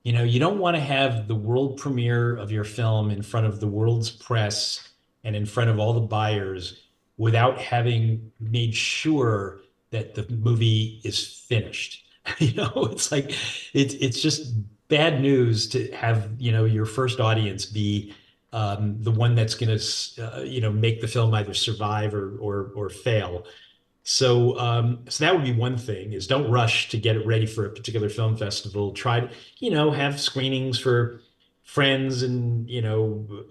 You don't want to have the world premiere of your film in front of the world's press and in front of all the buyers without having made sure that the movie is finished. It's like it's just bad news to have, your first audience be the one that's going to, make the film either survive or fail. So that would be one thing is don't rush to get it ready for a particular film festival. Try to, have screenings for friends and,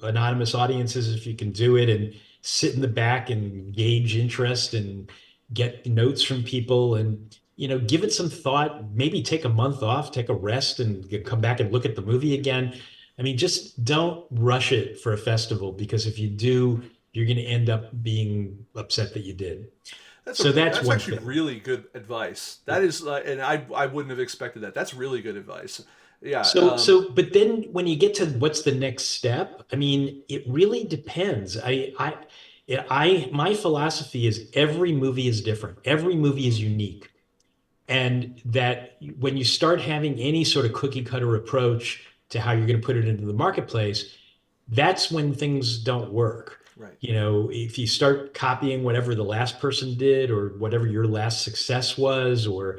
anonymous audiences if you can do it and sit in the back and gauge interest and get notes from people and, give it some thought, maybe take a month off, take a rest and come back and look at the movie again. I mean, just don't rush it for a festival because if you do, you're going to end up being upset that you did. So that's that's one actually thing. really good advice. That Yeah. is, and I wouldn't have expected that. That's really good advice. Yeah. But then when you get to what's the next step, I mean, it really depends. My philosophy is every movie is different. Every movie is Mm, unique. And that when you start having any sort of cookie cutter approach to how you're going to put it into the marketplace, that's when things don't work. right. If you start copying whatever the last person did or whatever your last success was, or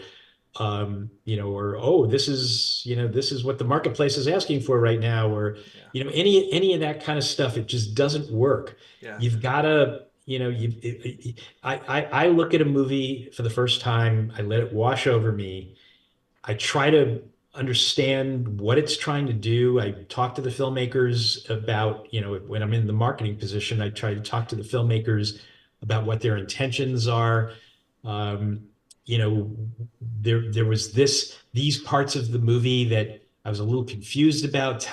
oh, this is what the marketplace is asking for right now, or Yeah. any of that kind of stuff. It just doesn't work. Yeah. You've got to, I look at a movie for the first time, I let it wash over me. I try to understand what it's trying to do. I talk to the filmmakers about, when I'm in the marketing position, I try to talk to the filmmakers about what their intentions are. Um, there was these parts of the movie that I was a little confused about.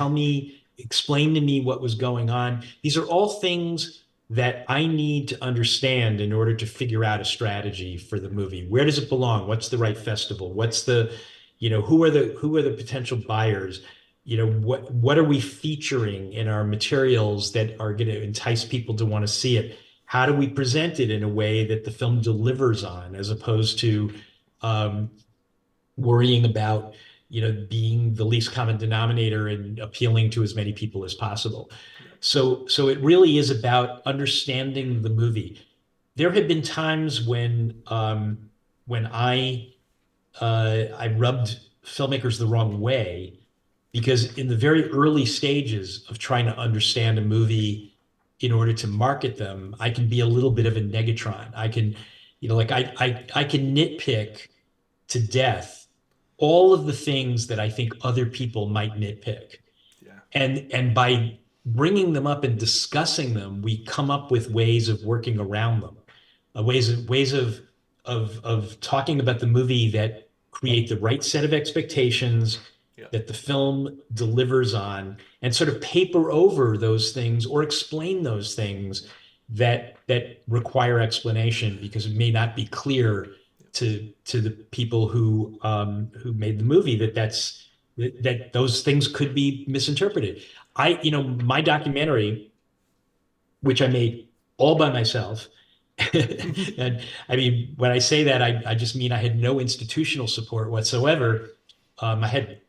Explain to me what was going on. These are all things that I need to understand in order to figure out a strategy for the movie. Where does it belong? What's the right festival? Who are the potential buyers? What are we featuring in our materials that are going to entice people to want to see it? How do we present it in a way that the film delivers on, as opposed to um, worrying about, being the least common denominator and appealing to as many people as possible. So it really is about understanding the movie. There have been times when I rubbed filmmakers the wrong way because in the very early stages of trying to understand a movie in order to market them, I can be a little bit of a negatron. I can, like I can nitpick to death all of the things that I think other people might nitpick. Yeah. And by bringing them up and discussing them, we come up with ways of working around them, ways of talking about the movie that create the right set of expectations Yeah. that the film delivers on, and sort of paper over those things or explain those things that require explanation because it may not be clear to the people who made the movie that those things could be misinterpreted. My documentary, which I made all by myself, and I mean, when I say that, I just mean I had no institutional support whatsoever. I had,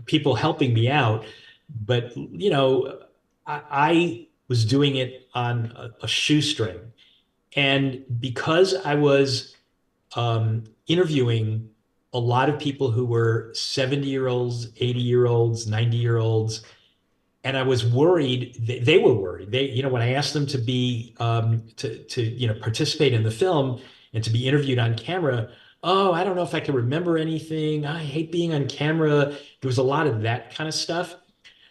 people helping me out, but I was doing it on a shoestring, and because I was interviewing a lot of people who were 70-year-olds, 80-year-olds, 90-year-olds, and I was worried. They were worried. When I asked them to be to participate in the film and to be interviewed on camera, oh, I don't know if I can remember anything. I hate being on camera. There was a lot of that kind of stuff.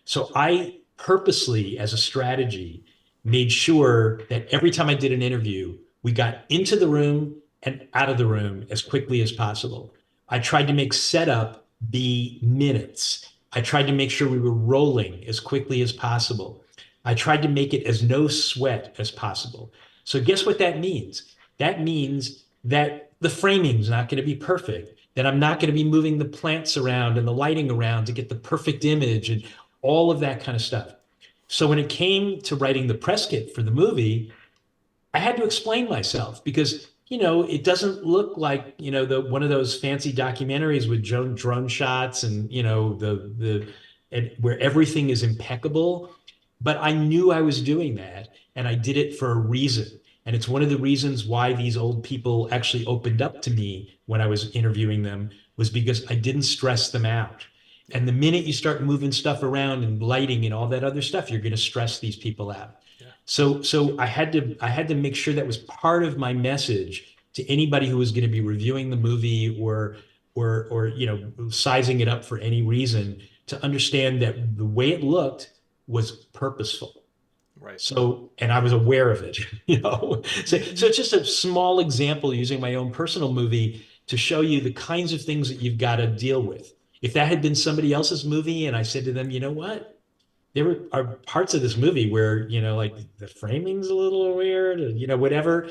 So I purposely, as a strategy, made sure that every time I did an interview, we got into the room and out of the room as quickly as possible. I tried to make setup be minutes. I tried to make sure we were rolling as quickly as possible. I tried to make it as no sweat as possible. So guess what that means? That means that the framing's not going to be perfect, that I'm not going to be moving the plants around and the lighting around to get the perfect image and all of that kind of stuff. So when it came to writing the press kit for the movie, I had to explain myself because it doesn't look like the one of those fancy documentaries with drone shots and the and where everything is impeccable. But I knew I was doing that, and I did it for a reason. And it's one of the reasons why these old people actually opened up to me when I was interviewing them was because I didn't stress them out. Yeah. And the minute you start moving stuff around and lighting and all that other stuff, you're going to stress these people out. Yeah. So I had to make sure that was part of my message to anybody who was going to be reviewing the movie or sizing it up for any reason to understand that the way it looked was purposeful. Right. So, and I was aware of it, So it's just a small example using my own personal movie to show you the kinds of things that you've got to deal with. If that had been somebody else's movie and I said to them, you know what? Are parts of this movie where, like the framing's a little weird, whatever.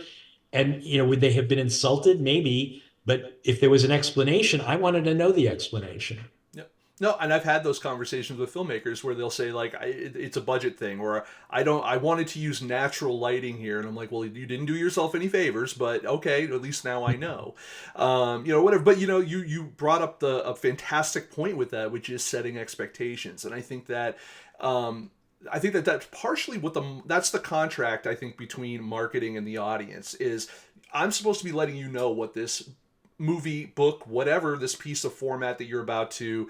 And, would they have been insulted? Maybe. But if there was an explanation, I wanted to know the explanation. Yeah. No, and I've had those conversations with filmmakers where they'll say like it's a budget thing, or I wanted to use natural lighting here, and I'm like, well, you didn't do yourself any favors, but okay, at least now I know, whatever. But you brought up a fantastic point with that, which is setting expectations, and I think that that's partially that's the contract I think between marketing and the audience is I'm supposed to be letting you know what this movie, book, whatever this piece of format that you're about to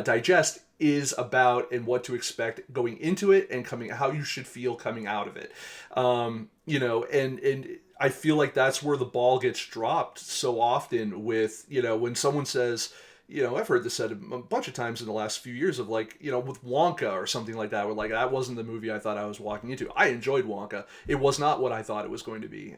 digest is about and what to expect going into it and how you should feel coming out of it. And I feel like that's where the ball gets dropped so often with, when someone says, I've heard this said a bunch of times in the last few years of like, with Wonka or something like that, where like that wasn't the movie I thought I was walking into. I enjoyed Wonka. It was not what I thought it was going to be.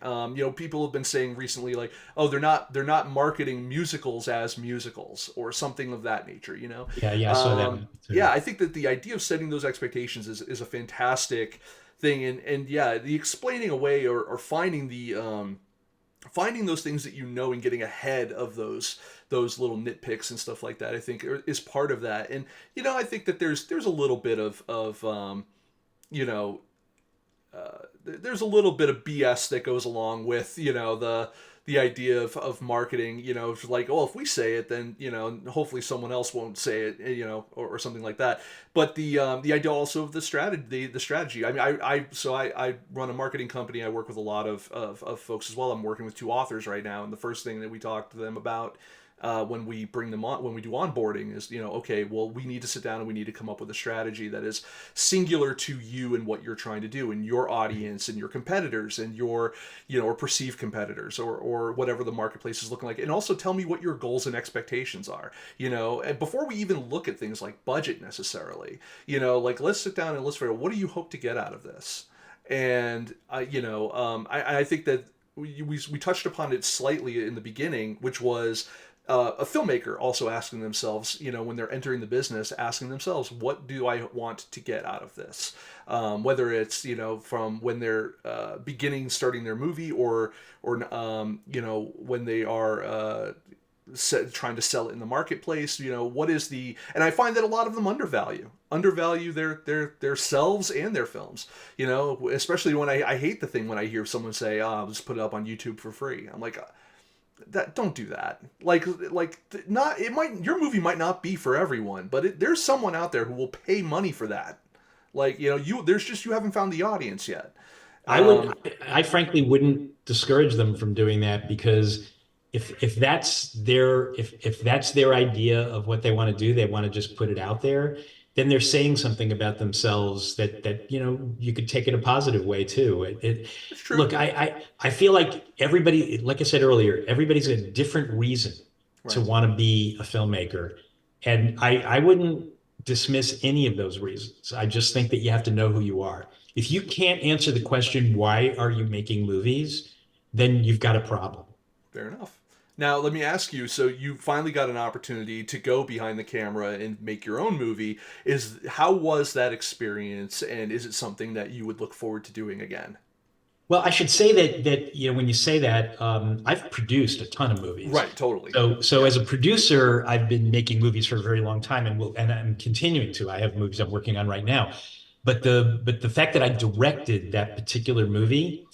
People have been saying recently like, oh, they're not marketing musicals as musicals or something of that nature. Yeah, I saw that one too. Yeah, I think that the idea of setting those expectations is a fantastic thing, and yeah, the explaining away or finding those things that and getting ahead of those little nitpicks and stuff like that, I think is part of that. And I think that there's a little bit of you know there's a little bit of BS that goes along with the the idea of marketing, it's like, oh, if we say it, then hopefully someone else won't say it, or something like that. But the idea also of the strategy. I mean, I run a marketing company. I work with a lot of folks as well. I'm working with two authors right now, and the first thing that we talk to them about when we bring them on, when we do onboarding, is okay, well, we need to sit down and we need to come up with a strategy that is singular to you and what you're trying to do and your audience and your competitors and your or perceived competitors, or whatever the marketplace is looking like, and also tell me what your goals and expectations are, and before we even look at things like budget necessarily, like, let's sit down and let's figure out, what do you hope to get out of this. And I think that we touched upon it slightly in the beginning, which was a filmmaker also asking themselves, when they're entering the business, asking themselves, what do I want to get out of this? Whether it's, from when they're starting their movie, or when they are trying to sell it in the marketplace. What is the? And I find that a lot of them undervalue their selves and their films. Especially when I hate the thing when I hear someone say, "Oh, I'll just put it up on YouTube for free." I'm like, that don't do that. Not, it might, your movie might not be for everyone, but there's someone out there who will pay money for that. You haven't found the audience yet. I would, Um, I frankly wouldn't discourage them from doing that, because if that's their idea of what they want to do, they want to just put it out there, then they're saying something about themselves that you could take it a positive way too. it's true. Look, I feel like everybody, like I said earlier, everybody's got a different reason to Right. want to be a filmmaker, and I wouldn't dismiss any of those reasons. I just think that you have to know who you are. If you can't answer the question, why are you making movies, then you've got a problem. Fair enough. Now, let me ask you. So, you finally got an opportunity to go behind the camera and make your own movie. How was that experience, and is it something that you would look forward to doing again? Well, I should say that when you say that, I've produced a ton of movies. Right. Totally. So Yeah. as a producer, I've been making movies for a very long time, and I'm continuing to. I have movies I'm working on right now. But the fact that I directed that particular movie,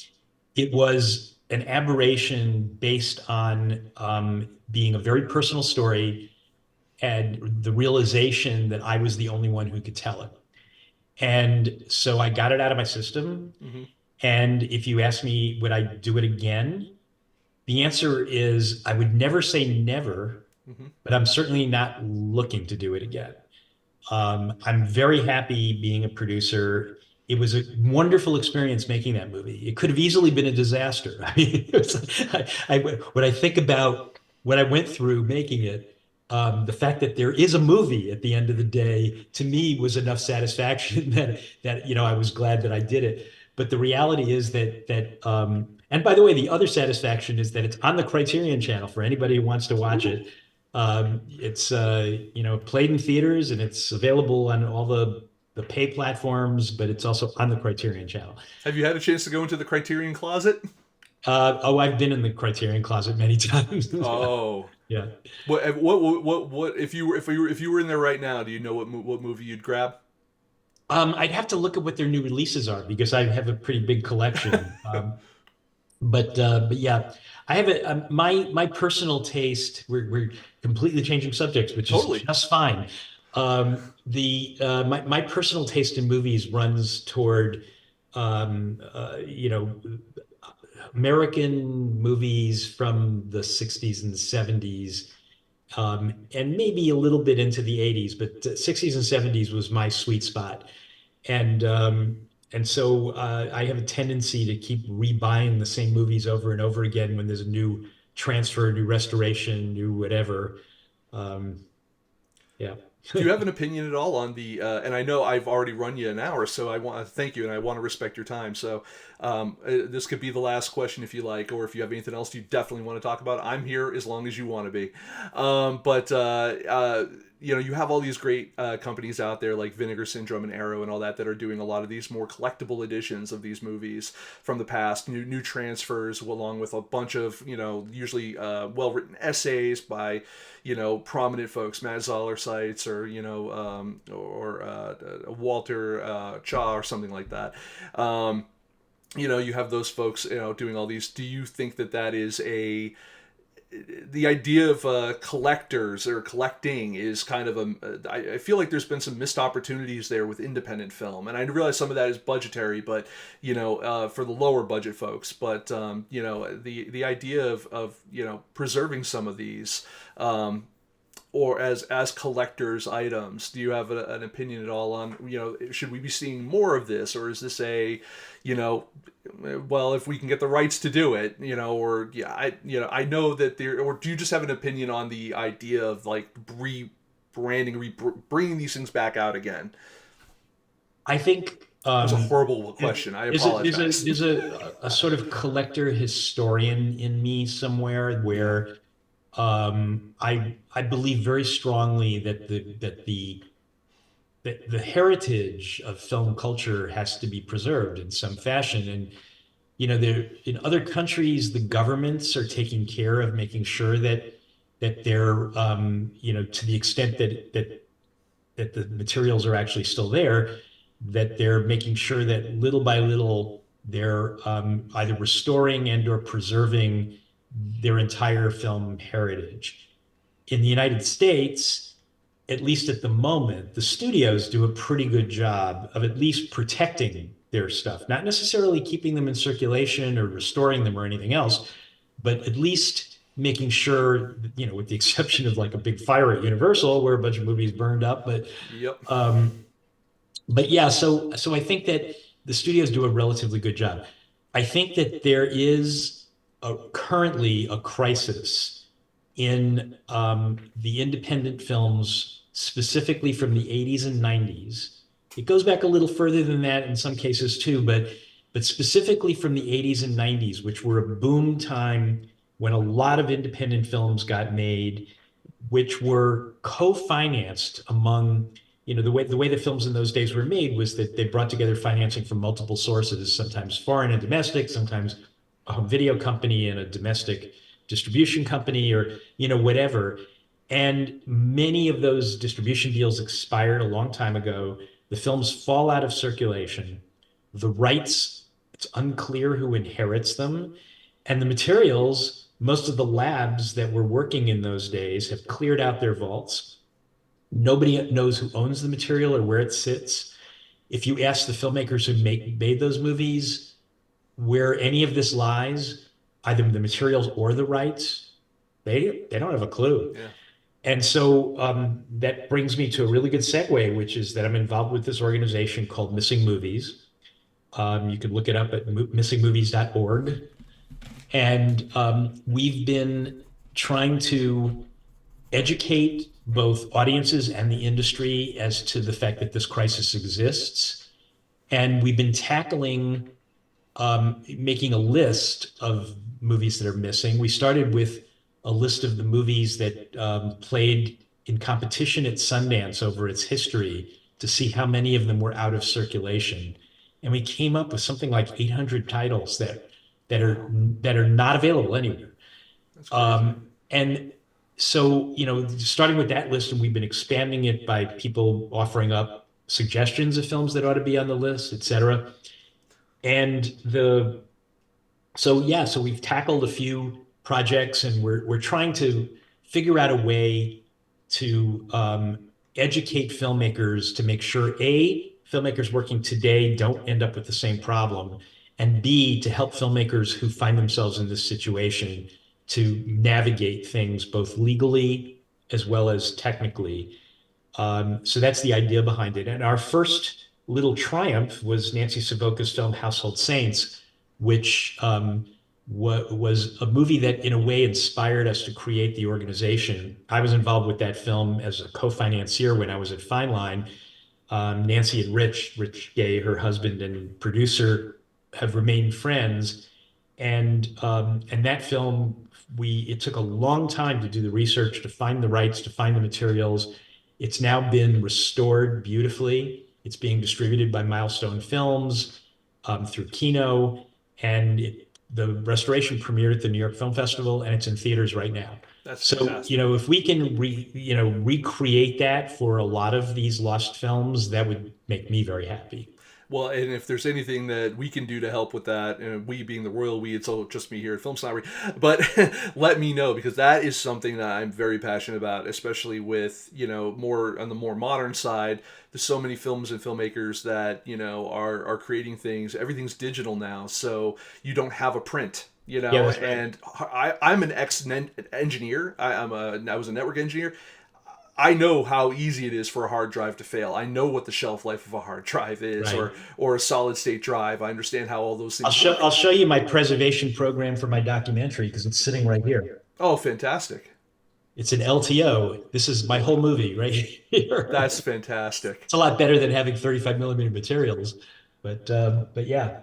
it was an aberration based on being a very personal story, and the realization that I was the only one who could tell it. And so I got it out of my system. Mm-hmm. And if you ask me, would I do it again? The answer is I would never say never, Mm-hmm. but I'm certainly not looking to do it again. I'm very happy being a producer. It was a wonderful experience making that movie. It could have easily been a disaster. I mean, when I think about what I went through making it, the fact that there is a movie at the end of the day, to me, was enough satisfaction that I was glad that I did it. But the reality is and by the way, the other satisfaction is that it's on the Criterion Channel for anybody who wants to watch Ooh. it. It's played in theaters, and it's available on all the pay platforms, but it's also on the Criterion Channel. Have you had a chance to go into the Criterion closet? Oh, I've been in the Criterion closet many times. Oh. Yeah. What if you were in there right now? Do you know what movie you'd grab? I'd have to look at what their new releases are, because I have a pretty big collection. But yeah, I have my personal taste. We're completely changing subjects, which is Totally. just fine. The my personal taste in movies runs toward um, uh, you know American movies from the 60s and 70s, and maybe a little bit into the 80s, but 60s and 70s was my sweet spot. And so I have a tendency to keep rebuying the same movies over and over again when there's a new transfer, new restoration, new whatever. Um, yeah. Do you have an opinion at all on the? And I know I've already run you an hour, so I want to thank you and I want to respect your time. So this could be the last question if you like, or if you have anything else you definitely want to talk about. I'm here as long as you want to be. But you have all these great companies out there like Vinegar Syndrome and Arrow and all that are doing a lot of these more collectible editions of these movies from the past, new transfers, along with a bunch of usually well written essays by prominent folks, Matt Zoller sites, or Walter Chaw or something like that. you have those folks, doing all these. Do you think that that is a the idea of collectors or collecting is kind of I feel like there's been some missed opportunities there with independent film, and I realize some of that is budgetary, but for the lower budget folks. But the idea of preserving some of these, or as collectors items. Do you have an opinion at all on, should we be seeing more of this, or is this a, you know well, if we can get the rights to do it, or yeah, I know that there, or do you just have an opinion on the idea of like bringing these things back out again? I think That was a horrible question. I apologize. there's a sort of collector historian in me somewhere Yeah. where I believe very strongly that the heritage of film culture has to be preserved in some fashion. And there in other countries, the governments are taking care of making sure that they're to the extent that the materials are actually still there, that they're making sure that little by little they're either restoring and or preserving their entire film heritage. In the United States, at least at the moment, the studios do a pretty good job of at least protecting their stuff, not necessarily keeping them in circulation or restoring them or anything else, but at least making sure, with the exception of like a big fire at Universal where a bunch of movies burned up, Yep. um, but yeah, so I think that the studios do a relatively good job. I think that there is currently a crisis in the independent films, specifically from the 80s and 90s. It goes back a little further than that in some cases too, but specifically from the 80s and 90s, which were a boom time when a lot of independent films got made, which were co-financed among, the way the films in those days were made was that they brought together financing from multiple sources, sometimes foreign and domestic, sometimes a home video company and a domestic distribution company, or whatever. And many of those distribution deals expired a long time ago. The films fall out of circulation. The rights, it's unclear who inherits them. And the materials, most of the labs that were working in those days have cleared out their vaults. Nobody knows who owns the material or where it sits. If you ask the filmmakers who made those movies where any of this lies, either the materials or the rights, they don't have a clue. Yeah. And so that brings me to a really good segue, which is that I'm involved with this organization called Missing Movies. You can look it up at missingmovies.org. And we've been trying to educate both audiences and the industry as to the fact that this crisis exists. And we've been tackling making a list of movies that are missing. We started with a list of the movies that played in competition at Sundance over its history to see how many of them were out of circulation. And we came up with something like 800 titles that are Wow. that are not available anywhere. That's crazy. And so, starting with that list, and we've been expanding it by people offering up suggestions of films that ought to be on the list, et cetera. And so we've tackled a few projects, and we're trying to figure out a way to educate filmmakers to make sure A, filmmakers working today don't end up with the same problem, and B, to help filmmakers who find themselves in this situation to navigate things both legally as well as technically. So that's the idea behind it. And our first little triumph was Nancy Savoca's film Household Saints, which was a movie that, in a way, inspired us to create the organization. I was involved with that film as a co-financier when I was at Fine Line. Nancy and Rich Gay, her husband and producer, have remained friends. And that film, it took a long time to do the research, to find the rights, to find the materials. It's now been restored beautifully. It's being distributed by Milestone Films through Kino, and the restoration premiered at the New York Film Festival, and it's in theaters right now. That's So, fantastic. if we can recreate that for a lot of these lost films, that would make me very happy. Well, and if there's anything that we can do to help with that, and we being the royal we, it's all just me here at Film Snobbery, but let me know, because that is something that I'm very passionate about, especially with, more on the more modern side. There's so many films and filmmakers that, are creating things. Everything's digital now, so you don't have a print. Yeah, that's right. And I'm an engineer. I was a network engineer. I know how easy it is for a hard drive to fail. I know what the shelf life of a hard drive is, Right. or a solid state drive. I understand how all those things work. I'll show you my preservation program for my documentary because it's sitting right here. Oh, fantastic. It's an LTO. This is my whole movie right here. That's fantastic. It's a lot better than having 35 millimeter materials, but yeah.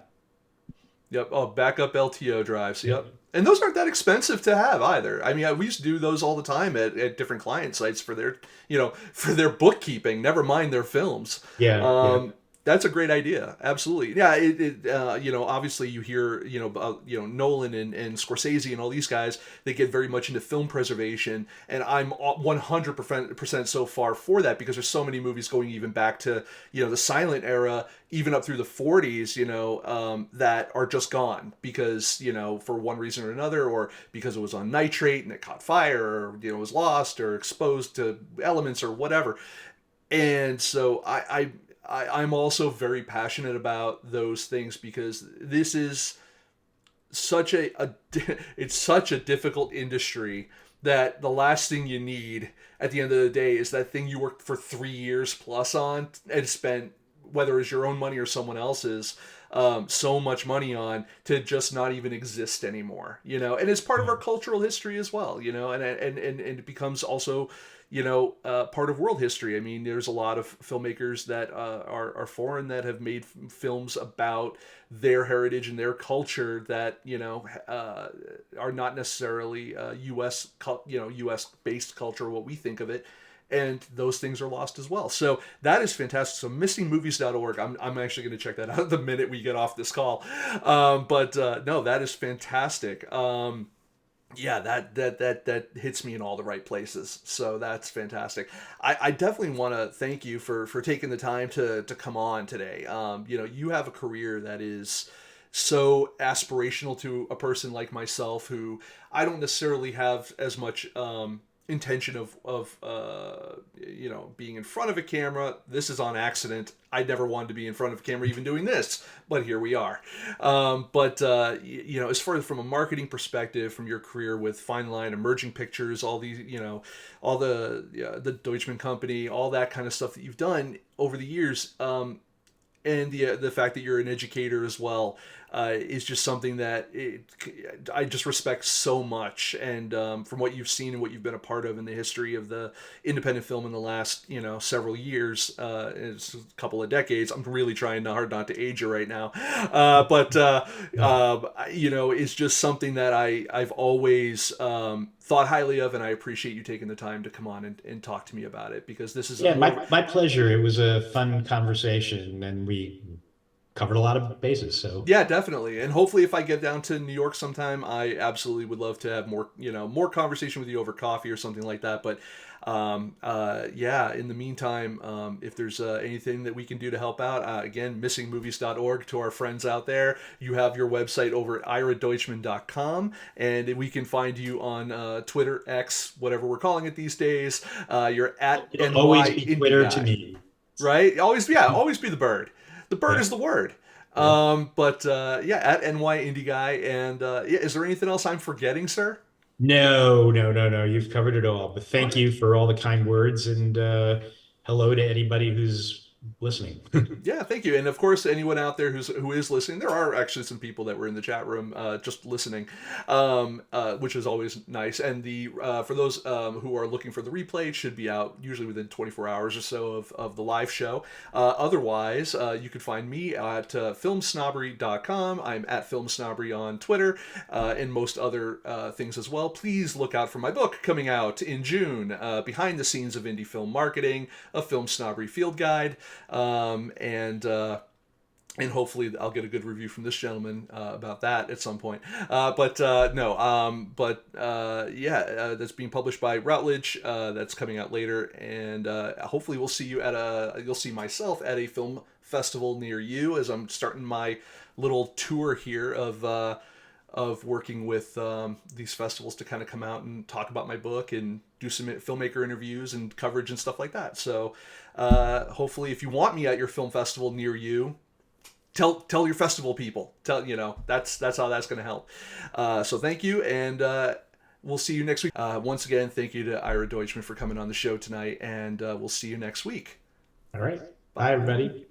Yep. Oh, backup LTO drives. Yeah. Yep. And those aren't that expensive to have either. I mean, we used to do those all the time at different client sites for their, for their bookkeeping. Never mind their films. Yeah, yeah. That's a great idea. Absolutely. Yeah. Obviously you hear, Nolan and Scorsese and all these guys, they get very much into film preservation. And I'm 100% so far for that, because there's so many movies going even back to, the silent era, even up through the 40s, that are just gone because, for one reason or another, or because it was on nitrate and it caught fire, or, was lost or exposed to elements or whatever. And so I'm also very passionate about those things, because this is such it's such a difficult industry that the last thing you need at the end of the day is that thing you worked for 3 years plus on and spent, whether it's your own money or someone else's, so much money on, to just not even exist anymore, and it's part of our cultural history as well, and it becomes also, part of world history. I mean, there's a lot of filmmakers that are foreign that have made films about their heritage and their culture that, are not necessarily U.S. based culture, what we think of it. And those things are lost as well. So that is fantastic. So missingmovies.org, I'm actually going to check that out the minute we get off this call. But no, that is fantastic. Yeah, that hits me in all the right places. So that's fantastic. I definitely want to thank you for taking the time to come on today. You have a career that is so aspirational to a person like myself, who I don't necessarily have as much intention of being in front of a camera. This is on accident. I never wanted to be in front of a camera even doing this, but here we are. But as far as from a marketing perspective, from your career with Fine Line, Emerging Pictures, all these, all the Deutchman company, all that kind of stuff that you've done over the years, and the fact that you're an educator as well, is just something that I just respect so much. And from what you've seen and what you've been a part of in the history of the independent film in the last several years, it's a couple of decades. I'm really trying hard not to age you right now, but it's just something that I've always thought highly of, and I appreciate you taking the time to come on and talk to me about it, because this is Yeah, my pleasure. It was a fun conversation and we covered a lot of bases. So yeah, definitely. And hopefully if I get down to New York sometime, I absolutely would love to have more conversation with you over coffee or something like that. But yeah, in the meantime, if there's anything that we can do to help out, again, missingmovies.org, to our friends out there. You have your website over at iradeutchman.com, and we can find you on Twitter, X, whatever we're calling it these days. You're at it'll NY always be Indie Twitter to Guy, me. right? Always be the bird. The bird Yeah. is the word. Yeah. But yeah, at NY Indie Guy. And yeah, is there anything else I'm forgetting, sir? No, no, no, no. You've covered it all. But All thank right. you for all the kind words and hello to anybody who's listening. Yeah, thank you. And of course, anyone out there who is listening, there are actually some people that were in the chat room just listening, which is always nice. And the for those who are looking for the replay, it should be out usually within 24 hours or so of the live show. Otherwise, you can find me at FilmSnobbery.com. I'm at FilmSnobbery on Twitter, and most other things as well. Please look out for my book coming out in June, Behind the Scenes of Indie Film Marketing, a Film Snobbery Field Guide. And and hopefully I'll get a good review from this gentleman about that at some point. No, yeah, that's being published by Routledge. That's coming out later, and hopefully you'll see myself at a film festival near you as I'm starting my little tour here of working with these festivals to kind of come out and talk about my book and do some filmmaker interviews and coverage and stuff like that. So hopefully, if you want me at your film festival near you, tell your festival people. That's how that's going to help. So thank you, and we'll see you next week. Once again, thank you to Ira Deutchman for coming on the show tonight, and we'll see you next week. All right. Bye. Bye, everybody.